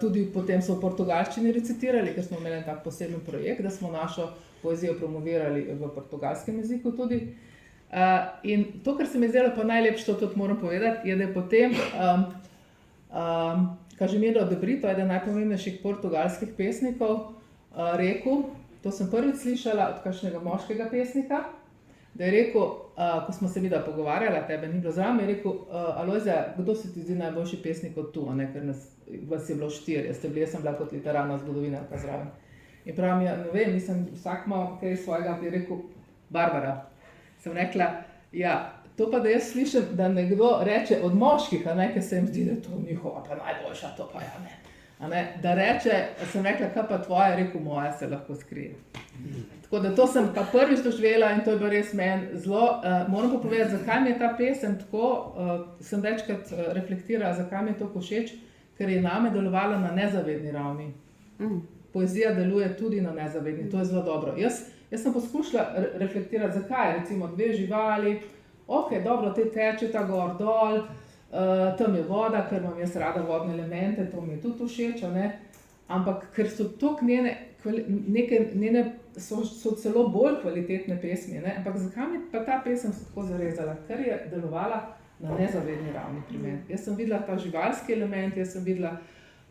[SPEAKER 2] Tudi potem so v portugalščini recitirali, ker smo imeli tak poseben projekt, da smo našo poezijo promovirali v portugalskem jeziku tudi. In to, kar se mi je zdelo pa najlepše, to tudi moram povedati, je, da je potem Kažimiro de Brito, eden najpomembnejših portugalskih pesnikov, rekel, to sem prvič slišala od kakšnega moškega pesnika, da je rekel, ko smo se videla pogovarjala, tebe ni bilo zraven, je rekel, Alojzija, kdo se ti zdi najboljši pesnik od tu, ne, ker vas je bilo 4, jaz sem bila kot literarna zgodovinarka zraven. In pravim, ja, ne vem, vsak ima kaj svojega, bi rekel, Barbara. Sem rekla, ja, to pa da jaz slišim, da nekdo reče od moških, a ne, ker se jim zdi, da to njihova pa najboljša, to pa ja ne. Da reče, sem rekla, kaj pa tvoja, je rekel, moja se lahko skrije. Tako da to sem pa prvič doživela in to je bilo res meni zelo. Moram pa povedati, zakaj mi je ta pesem tako, sem večkrat reflektirala, zakaj mi je to všeč, ker je name delovala na nezavedni ravni. Poezija deluje tudi na nezavedni, to je zelo dobro. Jaz sem poskušala reflektirati, zakaj, recimo 2 živali, ok, dobro, te tečeta gor dol, tam je voda, ker imam jaz rada vodne elemente, to mi je tudi všeč, ampak ker so toliko njene so celo bolj kvalitetne pesmi, ampak zakaj mi pa ta pesem se tako zarezala? Ker je delovala na nezavedni ravni pri meni. Jaz sem videla ta živalski element, jaz sem videla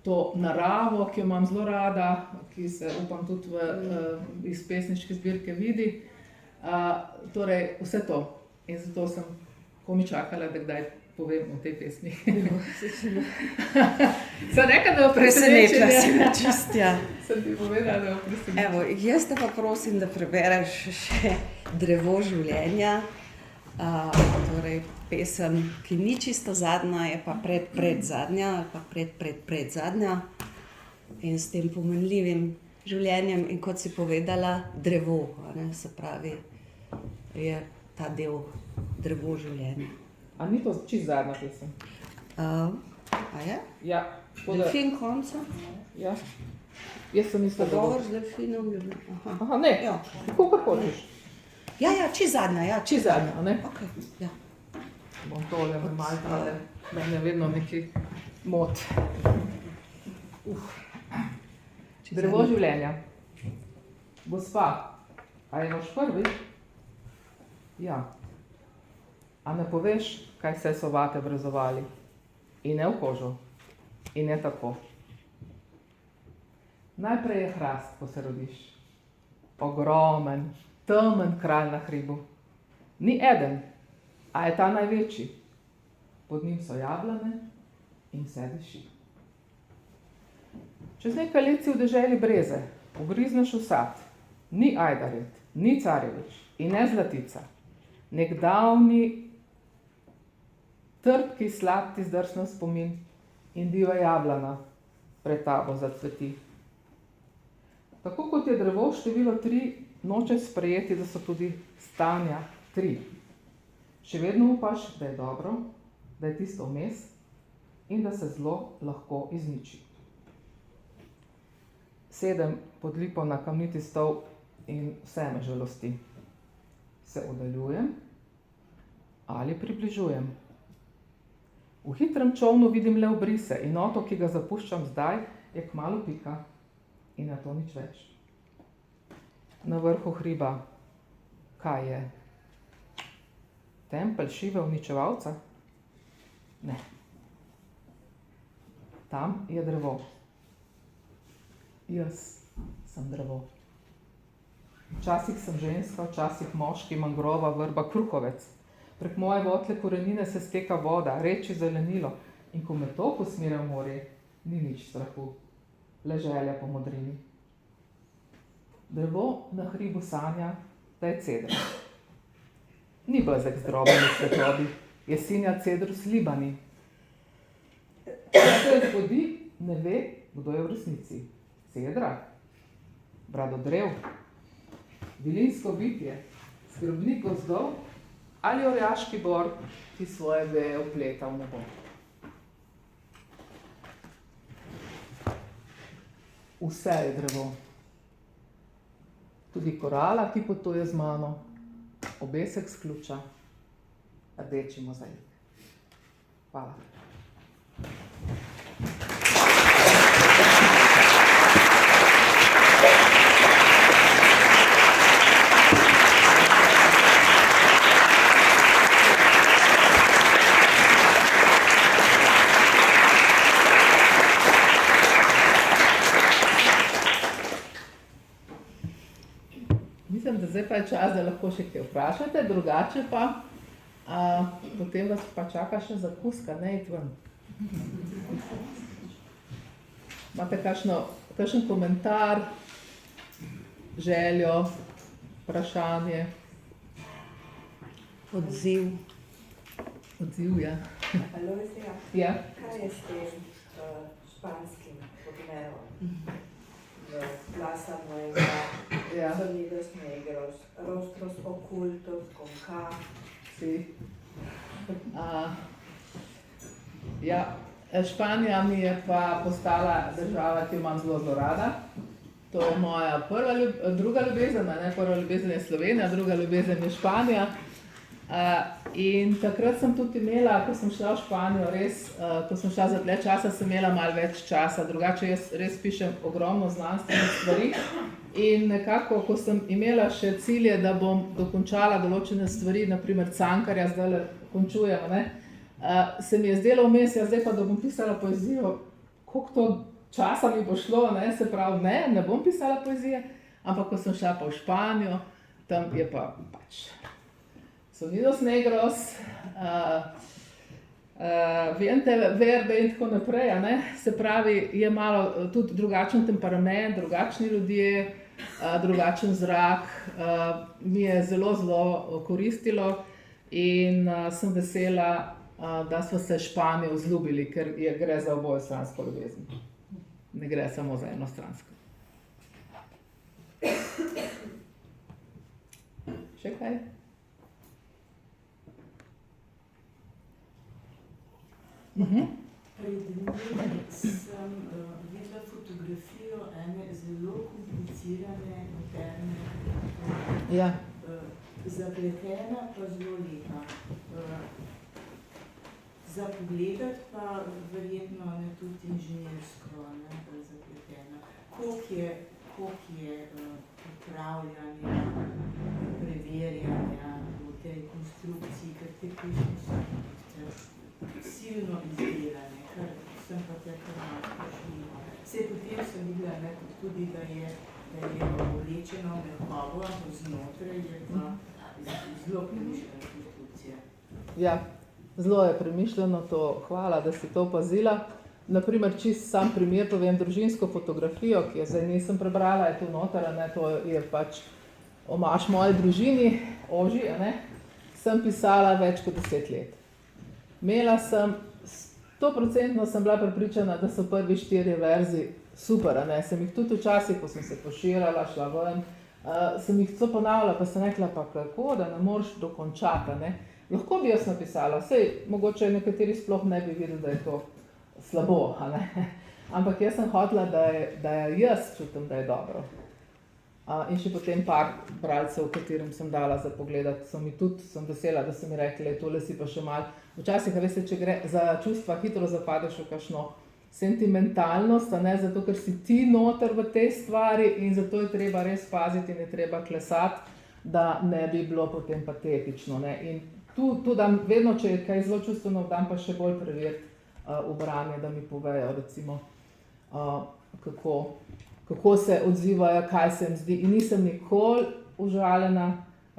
[SPEAKER 2] to naravo, ki jo imam zelo rada, ki se upam tudi iz pesniške zbirke vidi. Torej, vse to. In zato sem komi čakala, da kdaj povem o tej pesmi. Sem rekla, da jo
[SPEAKER 1] Presenečila si me čist, ja.
[SPEAKER 2] Sem ti povedala, da jo presenečila.
[SPEAKER 1] Evo, jaz te pa prosim, da prebereš še Drevo življenja. Torej, pesem, ki ni čisto zadnja, je pa predzadnja ali pa predzadnja. In s tem pomenljivim življenjem in kot si povedala, drevo, se pravi, je ta del drevo življenja.
[SPEAKER 2] A ni to čisto zadnja pesem?
[SPEAKER 1] A je?
[SPEAKER 2] Ja.
[SPEAKER 1] Delfin konca?
[SPEAKER 2] Ja. Jaz sem mislila, da bo.
[SPEAKER 1] Pogovor z delfinom.
[SPEAKER 2] Aha, ne,
[SPEAKER 1] Ja.
[SPEAKER 2] kakor hočeš.
[SPEAKER 1] Ja, čisto zadnja, ja.
[SPEAKER 2] Čisto zadnja, ne?
[SPEAKER 1] Ok, ja.
[SPEAKER 2] Bom tole malo tale, da me vedno neki mot. Drevo življenja. Gospa, a je vaš prvi? Ja. A ne poveš, kaj vse so vate brezovali? In ne v kožo. In ne tako. Najprej je hrast, ko se rodiš. Ogromen, temen kralj na hribu. Ni eden, a je ta največji. Pod njim so jablane in vse diši. Čez nekaj let si v deželi breze, ugrizneš v sad. Ni ajdaret, ni carevič in ne zlatica. Nek davni, trpki slad ti zdrsne v spomin in diva jablana pred tabo zacveti. Tako kot je drevo število 3, noče sprejeti, da so tudi stanja 3. Še vedno upaš, da je dobro, da je tisto vmes in da se zlo lahko izniči. Sedem pod lipo na kamniti stol in vse me žalosti. Se oddaljujem ali približujem. V hitrem čolnu vidim le obrise in otok, ki ga zapuščam zdaj, je kmalu pika in na to nič več. Na vrhu hriba, kaj je? Tempelj Šive uničevalca? Ne. Tam je drevo. Jaz sem drevo. Včasih sem ženska, včasih moški, mangrova, vrba, kruhovec. Prek moje votle korenine se steka voda, reči zelenilo in ko me tok usmerja v morje, ni nič strahu, le želja po modrini. Drevo na hribu sanja, da je cedr. Ni bezek z drobnimi svetlobi, je sinja cedrus libani. Ko se zgodi, ne ve, kdo je v resnici. Cedra, bradodrev, vilinsko bitje, skrbnik gozdov ali orjaški bor, ki svoje veje vpleta v nebo. Vse je drevo. Tudi korala, ki potuje z mano, obesek s ključa, rdeči mozaik. Hvala. Mislim, da zdaj pa je čas, da lahko še kaj vprašate, drugače pa potem vas pa čaka še zakuska, ne iti ven. Imate kakšen komentar, željo, vprašanje?
[SPEAKER 1] Odziv.
[SPEAKER 2] Odziv, ja.
[SPEAKER 4] Alojzija,
[SPEAKER 2] Ja.
[SPEAKER 4] kaj je s tem španskim odmerom. Plaza Nueva,
[SPEAKER 2] Ja.
[SPEAKER 4] Sonidos Negros, Rostros Ocultos, con K.
[SPEAKER 2] Si. Ja, Španija mi je pa postala država, ki jo imam zelo zelo rada. To je moja druga ljubezen, ne? Prva ljubezen je Slovenija, druga ljubezen je Španija. In takrat sem tudi imela, ko sem šla v Španijo, res, ko sem šla za dlje časa, sem imela malo več časa, drugače jaz res pišem ogromno znanstvenih stvari. In nekako, ko sem imela še cilje, da bom dokončala določene stvari, naprimer Cankarja, zdaj končujemo, ne, se mi je zdelo vmes, ja, zdaj pa, da bom pisala poezijo, koliko to časa mi bo šlo, ne, se pravi, ne bom pisala poezije, ampak ko sem šla pa v Španijo, tam je pa pač Sonidos Negros, Vente Verde in tako naprej, a ne, se pravi, je malo tudi drugačen temperament, drugačni ljudje, drugačen zrak, mi je zelo, zelo koristilo in sem vesela, da smo se Španijo vzljubili, ker gre za obojestransko ljubezen. Ne gre samo za enostransko. Še kaj?
[SPEAKER 5] Pred dnevi sem videla fotografijo ene zelo komplicirane moderne,
[SPEAKER 2] Ja.
[SPEAKER 5] zapletena pa zelo lepa. Za pogledati pa verjetno ne tudi inženirsko, ne, zapletena. Koliko je upravljanja, preverjanja v tej konstrukciji, ker te pišne so silno izdelane, kar sem pa kar malo sprašljiva. Saj potem sem videla, ne, tudi, da je oblečeno mehovo, ampak znotraj je pa zelo premišljena konstrukcija.
[SPEAKER 2] Ja, zelo je premišljeno to, hvala, da si to opazila. Naprimer, čisto sam primer povem, družinsko fotografijo, ki jo zdaj nisem prebrala, je tu noter, ne, to je pač omaž moji družini, oži, ne, sem pisala več kot 10 let. Imela sem, 100% sem bila prepričana, da so prvi 4 verzi super, ne, sem jih tudi včasih, ko sem se poširala, šla ven, sem jih to ponavljala, pa sem rekla, pa kako, da ne moreš dokončati, ne. Lahko bi jaz napisala, sej mogoče nekateri sploh ne bi videli, da je to slabo, ne. Ampak jaz sem hotela, da jaz čutim, da je dobro. In še potem par bralcev, katerim sem dala za pogledati, sem vesela, da so mi rekli, tole si pa še malo. Včasih, veste, če gre za čustva, hitro zapadeš v kakšno sentimentalnost, ne, zato ker si ti noter v tej stvari in zato je treba res paziti in je treba klesati, da ne bi bilo potem patetično, ne. In tu dam, vedno, če je kaj zelo čustveno, dam pa še bolj preveriti v branje, da mi povejo, recimo, kako se odzivajo, kaj se jim zdi. In nisem nikoli užaljena,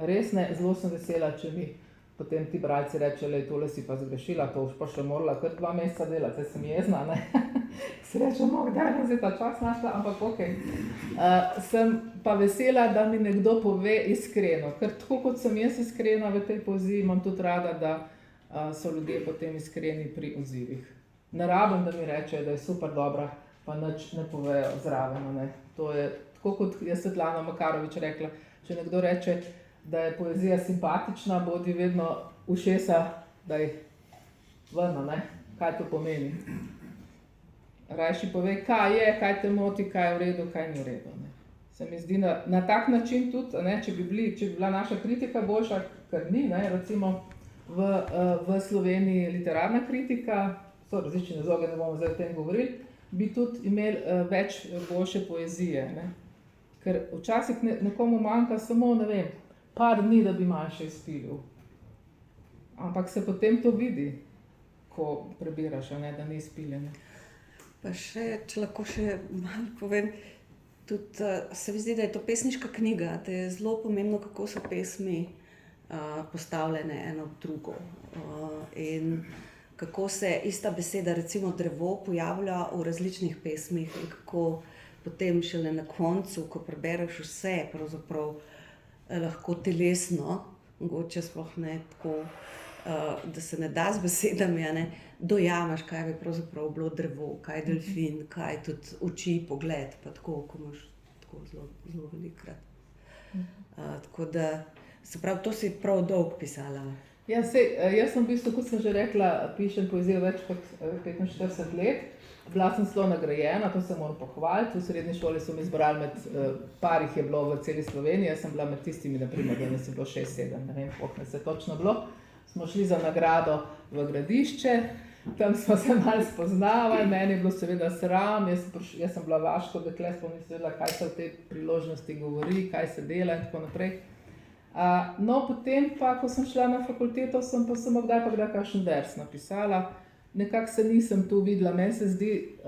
[SPEAKER 2] res ne, zelo sem vesela, če mi potem ti bralci reče, lej, tole si pa zgrešila, to už pa še morala kar 2 meseca delati, zdaj sem jezna, ne. Se reče, kdaj bom zdaj ta čas našla, ampak okej. Sem pa vesela, da mi nekdo pove iskreno, ker tako kot sem jaz iskrena v tej poeziji, imam tudi rada, da so ljudje potem iskreni pri odzivih. Ne rabim, da mi rečejo, da je super dobra, pa nič ne povejo zraven, ne. To je tako, kot je Svetlana Makarovič rekla, če nekdo reče, da je poezija simpatična, bodi vedno ušesa, da jih ven, ne, kaj to pomeni. Rajši povej, kaj je, kaj te moti, kaj je v redu, kaj ni v redu, ne. Se mi zdi na tak način tudi, ne, če bi bila naša kritika boljša, ker ni, ne, recimo v Sloveniji literarna kritika, so različne zoge, ne bomo zdaj o tem govorili, bi tudi imeli več boljše poezije, ne. Ker včasih nekomu manjka samo, ne vem, par dni, da bi malo še izpilil. Ampak se potem to vidi, ko prebiraš, ne, da ni izpiljeno.
[SPEAKER 1] Pa še, če lahko še malo povem, tudi se mi zdi, da je to pesniška knjiga, da je zelo pomembno, kako so pesmi postavljene eno ob drugo. In kako se ista beseda, recimo drevo, pojavlja v različnih pesmih in kako potem šele na koncu, ko prebereš vse, pravzaprav lahko telesno, mogoče sploh ne tako da se ne da z besedami, a ne, dojamaš, kaj bi pravzaprav bilo drevo, kaj je delfin, kaj tudi oči, pogled, pa tako, ko imaš tako zelo, zelo velikrat. Tako da, se pravi, to si prav dolgo pisala.
[SPEAKER 2] Ja, jaz sem v bistvu, kot sem že rekla, pišem poezijo več kot 45 let. Bila sem celo nagrajena, to se moram pohvaliti. V srednji šoli so mi izbrali par jih je bilo v celi Sloveniji, jaz sem bila med tistimi, naprimer, da nas je bilo 6-7, ne vem, koliko nas je točno bilo. Smo šli za nagrado v Gradišče, tam smo se malo spoznavali, meni je bilo seveda sram, jaz sem bila vaško dekle, sploh nisem vedela, kaj se v tej priložnosti govori, kaj se dela in tako naprej. No, potem pa, ko sem šla na fakulteto, sem kdaj kakšen vers napisala. Nekako se nisem tu videla, meni se zdi,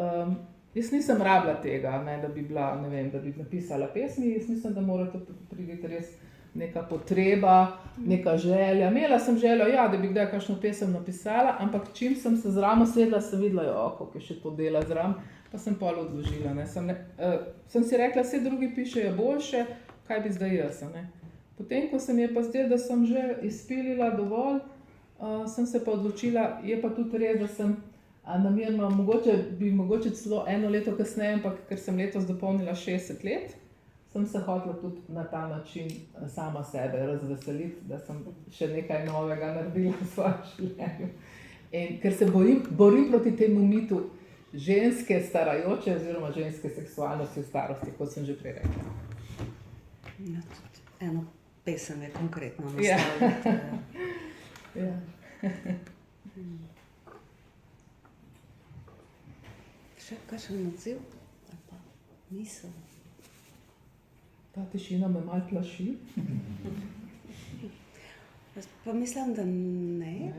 [SPEAKER 2] jaz nisem rabila tega, ne, da bi bila, ne vem, da bi napisala pesmi, jaz mislim, da mora to priti res neka potreba, neka želja. Imela sem željo, ja, da bi kdaj kakšno pesem napisala, ampak čim sem se zraven sedla, sem videla, koliko je še to dela zraven, pa sem pol odložila. Sem si rekla, vse drugi pišejo boljše, kaj bi zdaj jaz, ne. Potem, ko se mi je pa zdelo, da sem že izpilila dovolj, sem se pa odločila, je pa tudi res, da sem namerno, mogoče celo 1 leto kasneje, ampak ker sem letos dopolnila 60 let, sem se hotela tudi na ta način sama sebe razveseliti, da sem še nekaj novega naredila v svojem življenju. In ker se borim proti temu mitu ženske starajoče oziroma ženske seksualnosti v starosti, kot sem že prej rekla.
[SPEAKER 1] Ja, tudi eno pesem je konkretno nastavljati.
[SPEAKER 2] Ja.
[SPEAKER 1] Še kakšen odziv? Ali pa misel?
[SPEAKER 2] Ta tišina me malo plaši.
[SPEAKER 1] Jaz pa mislim, da ne.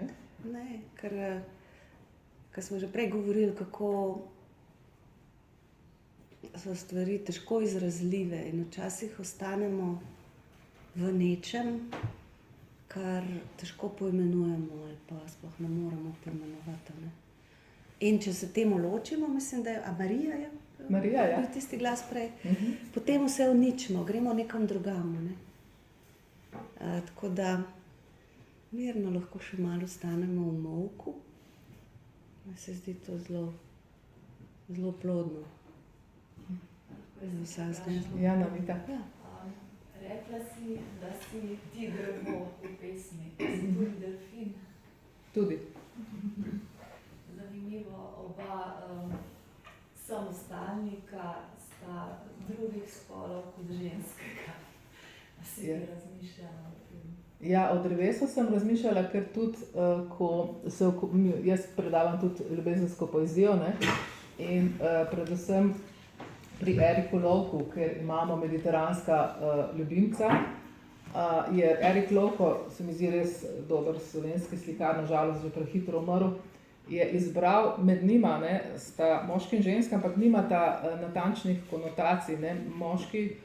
[SPEAKER 1] Ne, ker smo že prej govorili, kako so stvari težko izrazljive in včasih ostanemo v nečem, kar težko poimenujemo ali pa sploh ne moremo poimenovati. Ne? In če se temu ločimo, mislim, da je Marija,
[SPEAKER 2] ja.
[SPEAKER 1] Tisti glas prej, potem vse uničimo, gremo nekam drugam. Ne? Tako da mirno lahko še malo ostanemo v molku. Meni se zdi to zelo, zelo plodno.
[SPEAKER 2] Ja, Navita.
[SPEAKER 1] Ja.
[SPEAKER 5] Rekla si, da si ti drevo v pesmi, da si tudi delfin.
[SPEAKER 2] Tudi.
[SPEAKER 5] Zanimivo, oba samostalnika sta drugih spolov kot ženskega. Si ti razmišljala o tem?
[SPEAKER 2] Ja, o drevesu sem razmišljala, ker tudi, jaz predavam tudi ljubezensko poezijo, ne? In predvsem pri Eriku Lovku, ker imamo mediteranska ljubimca, je Erik Lovko, se mi zdi res dober slovenski slikar, nažalost že prehitro umrl, je izbral med njima, ne, sta moški in ženska, ampak nimata natančnih konotacij. Ne. Moški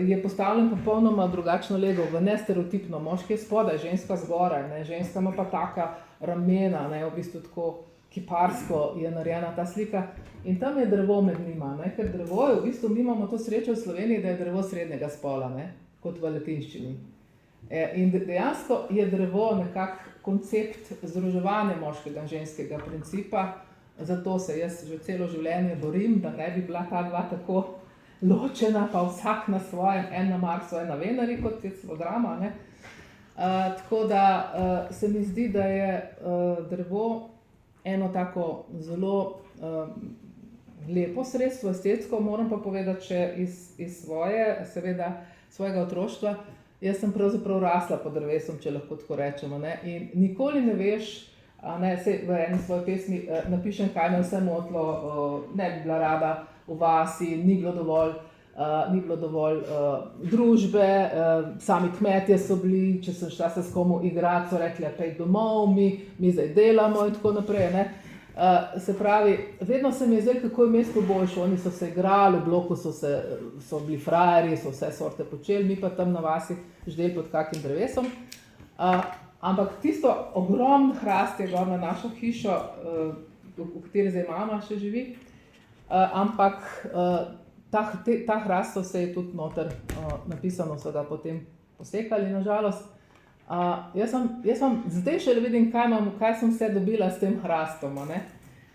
[SPEAKER 2] je postavljen popolnoma drugačno lego, v nestereotipno. Moški je spodaj, ženska zgoraj, ne. Ženska ima pa taka ramena, ne, v bistvu tako kiparsko je narejena ta slika. In tam je drevo med njima, ne, ker drevo je, v bistvu mi imamo to srečo v Sloveniji, da je drevo srednjega spola, ne, kot v latinščini. In dejansko je drevo nekak koncept združevanja moškega in ženskega principa, zato se jaz že celo življenje borim, da ne bi bila ta dva tako ločena, pa vsak na svojem, en na Marsu, en na Veneri, kot je celo drama, ne. Tako da se mi zdi, da je drevo eno tako zelo lepo sredstvo, estetsko, moram pa povedati, če iz svojega otroštva, jaz sem pravzaprav rasla pod drevesom, če lahko tako rečemo, ne, in nikoli ne veš, saj v eni svoji pesmi napišem, kaj me vse motilo, ne bi bila rada v vasi, ni bilo dovolj družbe, sami kmetje so bili, če sem šla se s komu igrati, so rekli, pej domov, mi zdaj delamo in tako naprej, ne. Se pravi, vedno se mi je zdelo, kako je mesto boljše, oni so se igrali, v bloku so bili frajerji, so vse sorte počeli, mi pa tam na vasi ždeli pod kakim drevesom. Ampak tisto ogromno hrast je gor na našo hišo, v kateri zdaj mama še živi, ampak ta hrast se je tudi noter napisano, so ga potem posekali, nažalost. Jaz vam zdaj še vidim, kaj sem vse dobila s tem hrastom.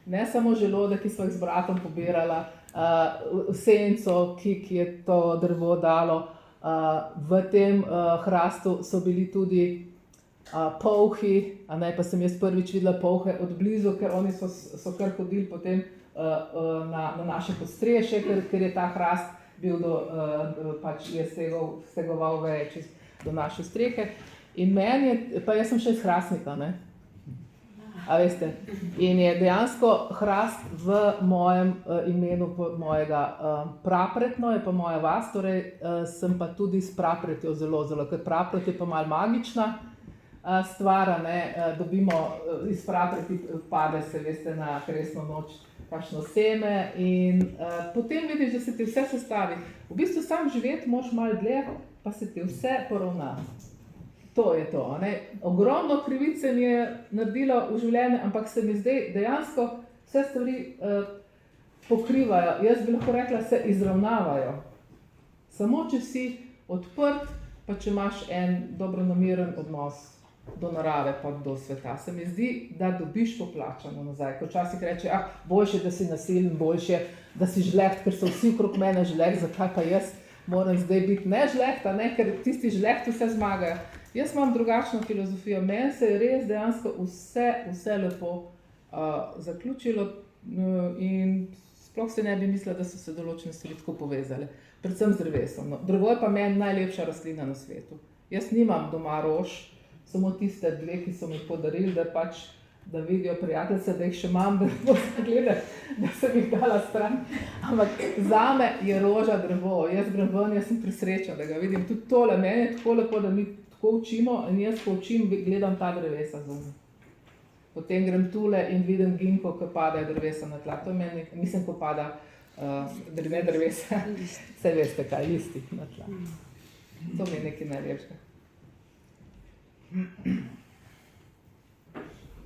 [SPEAKER 2] Ne samo želode, ki smo jih z bratom pobirala, senco, ki je to drevo dalo. V tem hrastu so bili tudi polhi, pa sem jaz prvič videla polhe od blizu, ker oni so kar hodili potem na naše podstrešje, ker je ta hrast bil pač je stegoval več do naše strehe. In meni je, pa jaz sem še iz Hrastnika, ne? A veste, in je dejansko hrast v mojem imenu mojega Prapretno, je pa moja vas, torej sem pa tudi s Prapretjo zelo, ker Prapret je pa malo magična stvar, ne, dobimo iz Prapreti pade se, veste, na kresno noč kakšno seme in potem vidiš, da se ti vse sestavi. V bistvu sam živeti moraš malo dlje, pa se ti vse poravna. To je to, ne. Ogromno krivice mi je naredilo v življenju, ampak se mi zdaj dejansko vse stvari pokrivajo. Jaz bi lahko rekla, se izravnavajo. Samo, če si odprt, pa če imaš en dobronameren odnos do narave pa do sveta. Se mi zdi, da dobiš poplačano nazaj. Ko včasih reče, boljše, da si nasilen, boljše, da si žleht, ker so vsi okrog mene žleht, zakaj pa jaz moram zdaj biti ne žlehta, ne, ker tisti žlehti vse zmagajo. Jaz imam drugačno filozofijo. Meni se je res dejansko vse lepo zaključilo in sploh se ne bi mislila, da so se določene stvari tako povezale. Predvsem z drevesom. No. Drevo je pa meni najlepša rastlina na svetu. Jaz nimam doma rož, samo tiste dve, ki so mi podarili, da vidijo prijateljice, da jih še imam, da boste gledali, da sem jih dala stran. Ampak zame je roža drevo. Jaz grem ven, jaz sem presrečna, da ga vidim. Tudi tole, meni je tako lepo, da mi tako učimo in jaz ko učim, gledam ta drevesa zunaj. Potem grem tule in vidim ginko, ko padajo drevesa na tla. To meni, mislim, ko pada ne drevesa, saj veste kaj, listi na tla. To mi je nekaj najlepšega.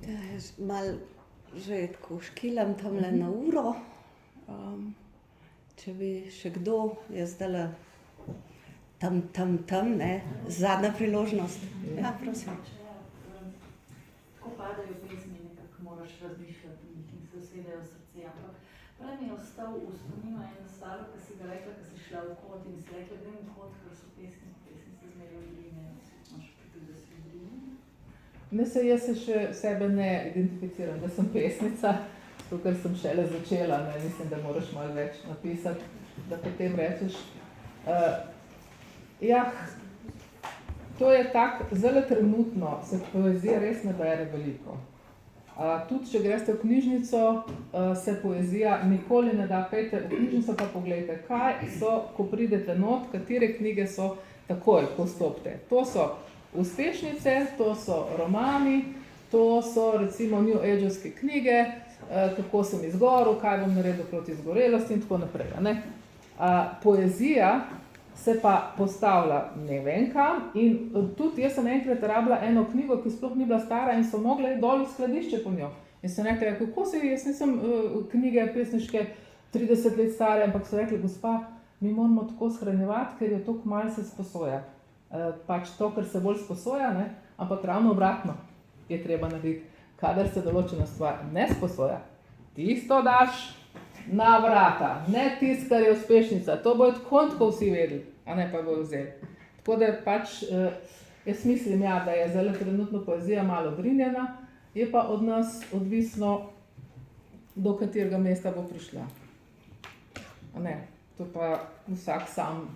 [SPEAKER 1] Ja, jaz malo že tako škilam tamle na uro. Če bi še kdo, jaz zdajle tam, ne, zadnja priložnost. Ja, prosim.
[SPEAKER 5] Tako padajo pesmi, nekako moraš razmišljati in se usedejo v srce, ampak prej mi je ostal v spominu eno staro, ki si ga rekla, ko si šla v kot in si rekla, grem v kot, ker so pesmi se zmerjajo v Drine, imaš občutek, da si v Drine?
[SPEAKER 2] Ne, jaz se še sebe ne identificiram, da sem pesnica, zato ker sem šele začela, ne, mislim, da moraš malo več napisati, da potem rečeš. To je tak, zelo trenutno se poezija res ne bere veliko. Tudi, če greste v knjižnico, se poezija nikoli ne da. Pejte v knjižnico pa pogledajte, kaj so, ko pridete not, katere knjige so takoj, ko stopite. To so uspešnice, to so romani, to so recimo New Age-ovske knjige, kako sem izgorel, kaj bom naredil proti izgorelosti in tako naprej. Ne? Poezija se pa postavlja ne vem kam in tudi jaz sem enkrat rabila eno knjigo, ki sploh ni bila stara in so mogli dol v skladišče po njo. In sem rekla, kako se, jaz nisem knjige pesniške 30 let stare, ampak so rekli, gospa, mi moramo tako shranjevati, ker je toliko malo se sposoja. Pač to, ker se bolj sposoja, ne? Ampak ravno obratno je treba narediti. Kadar se določena stvar ne sposoja, tisto daš na vrata, ne tisto, kar je uspešnica, to bojo tako vsi vedeli, a ne pa bojo vzeli. Tako da pač, jaz mislim, da je zelo trenutno poezija malo odrinjena, je pa od nas odvisno, do katerega mesta bo prišla. A ne, to pa vsak sam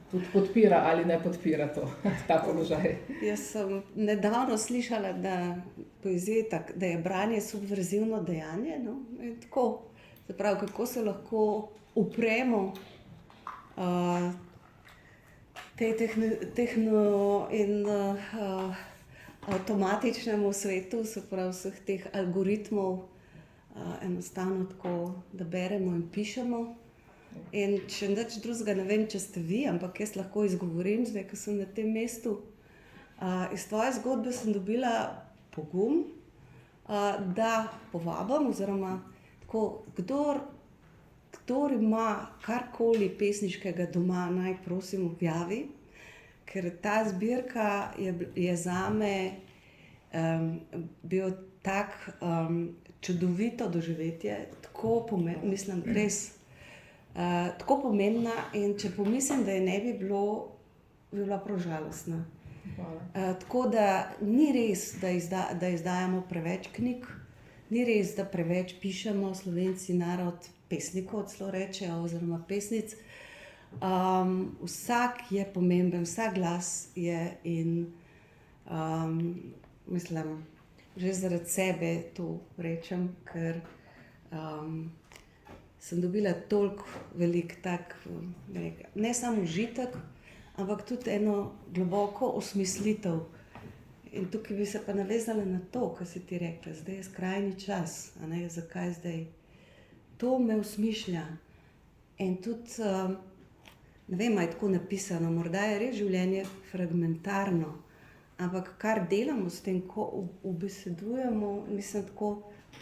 [SPEAKER 2] tudi podpira ali ne podpira to, ta položaj.
[SPEAKER 1] Jaz sem nedavno slišala, da poezija, da je branje subverzivno dejanje, no, in tako. Se pravi, kako se lahko upremo tej in avtomatičnemu svetu, se pravi vseh teh algoritmov, enostavno tako, da beremo in pišemo. In če nič drugega, ne vem, če ste vi, ampak jaz lahko izgovorim, zdaj, ko sem na tem mestu. Iz tvoje zgodbe sem dobila pogum, da povabim, oziroma tako, kdor ima karkoli pesniškega doma, naj prosim objavi, ker ta zbirka je zame bil tak čudovito doživetje, tako mislim, res tako pomembna in če pomislim, da je ne bi bilo, bi bila prav žalostna. Tako da ni res, da izdajamo preveč knjig, ni res, da preveč pišemo, Slovenci narod pesnikov celo rečejo, oziroma pesnic. Vsak je pomemben, vsak glas je in mislim, že zaradi sebe to rečem, ker sem dobila toliko velik tak, ne samo užitek, ampak tudi eno globoko osmislitev. In tukaj bi se pa navezala na to, kar si ti rekla, zdaj je skrajni čas, a ne, zakaj zdaj. To me osmišlja. In tudi, ne vem, ali je tako napisano, morda je res življenje fragmentarno, ampak kar delamo s tem, ko ubesedujemo, mislim tako,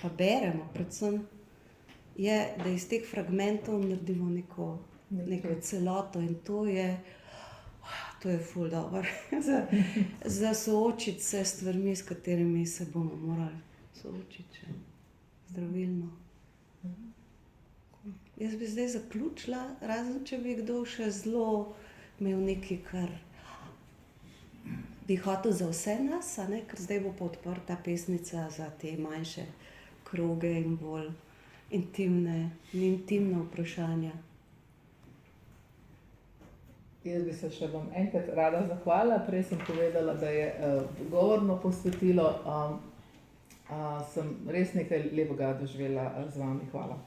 [SPEAKER 1] pa beremo predvsem, je, da iz teh fragmentov naredimo neko celoto in to je ful dobro za soočiti se s stvarmi, s katerimi se bomo morali soočiti zdravilno. Jaz bi zdaj zaključila, razen če bi kdo še zelo imel nekaj, kar bi hotel za vse nas, a ne? Ker zdaj bo pa odprta pesnica za te manjše kroge in bolj intimna vprašanja.
[SPEAKER 2] Jaz bi se še vam enkrat rada zahvalila. Prej sem povedala, da je govorno posvetilo. Sem res nekaj lepega doživela z vami. Hvala.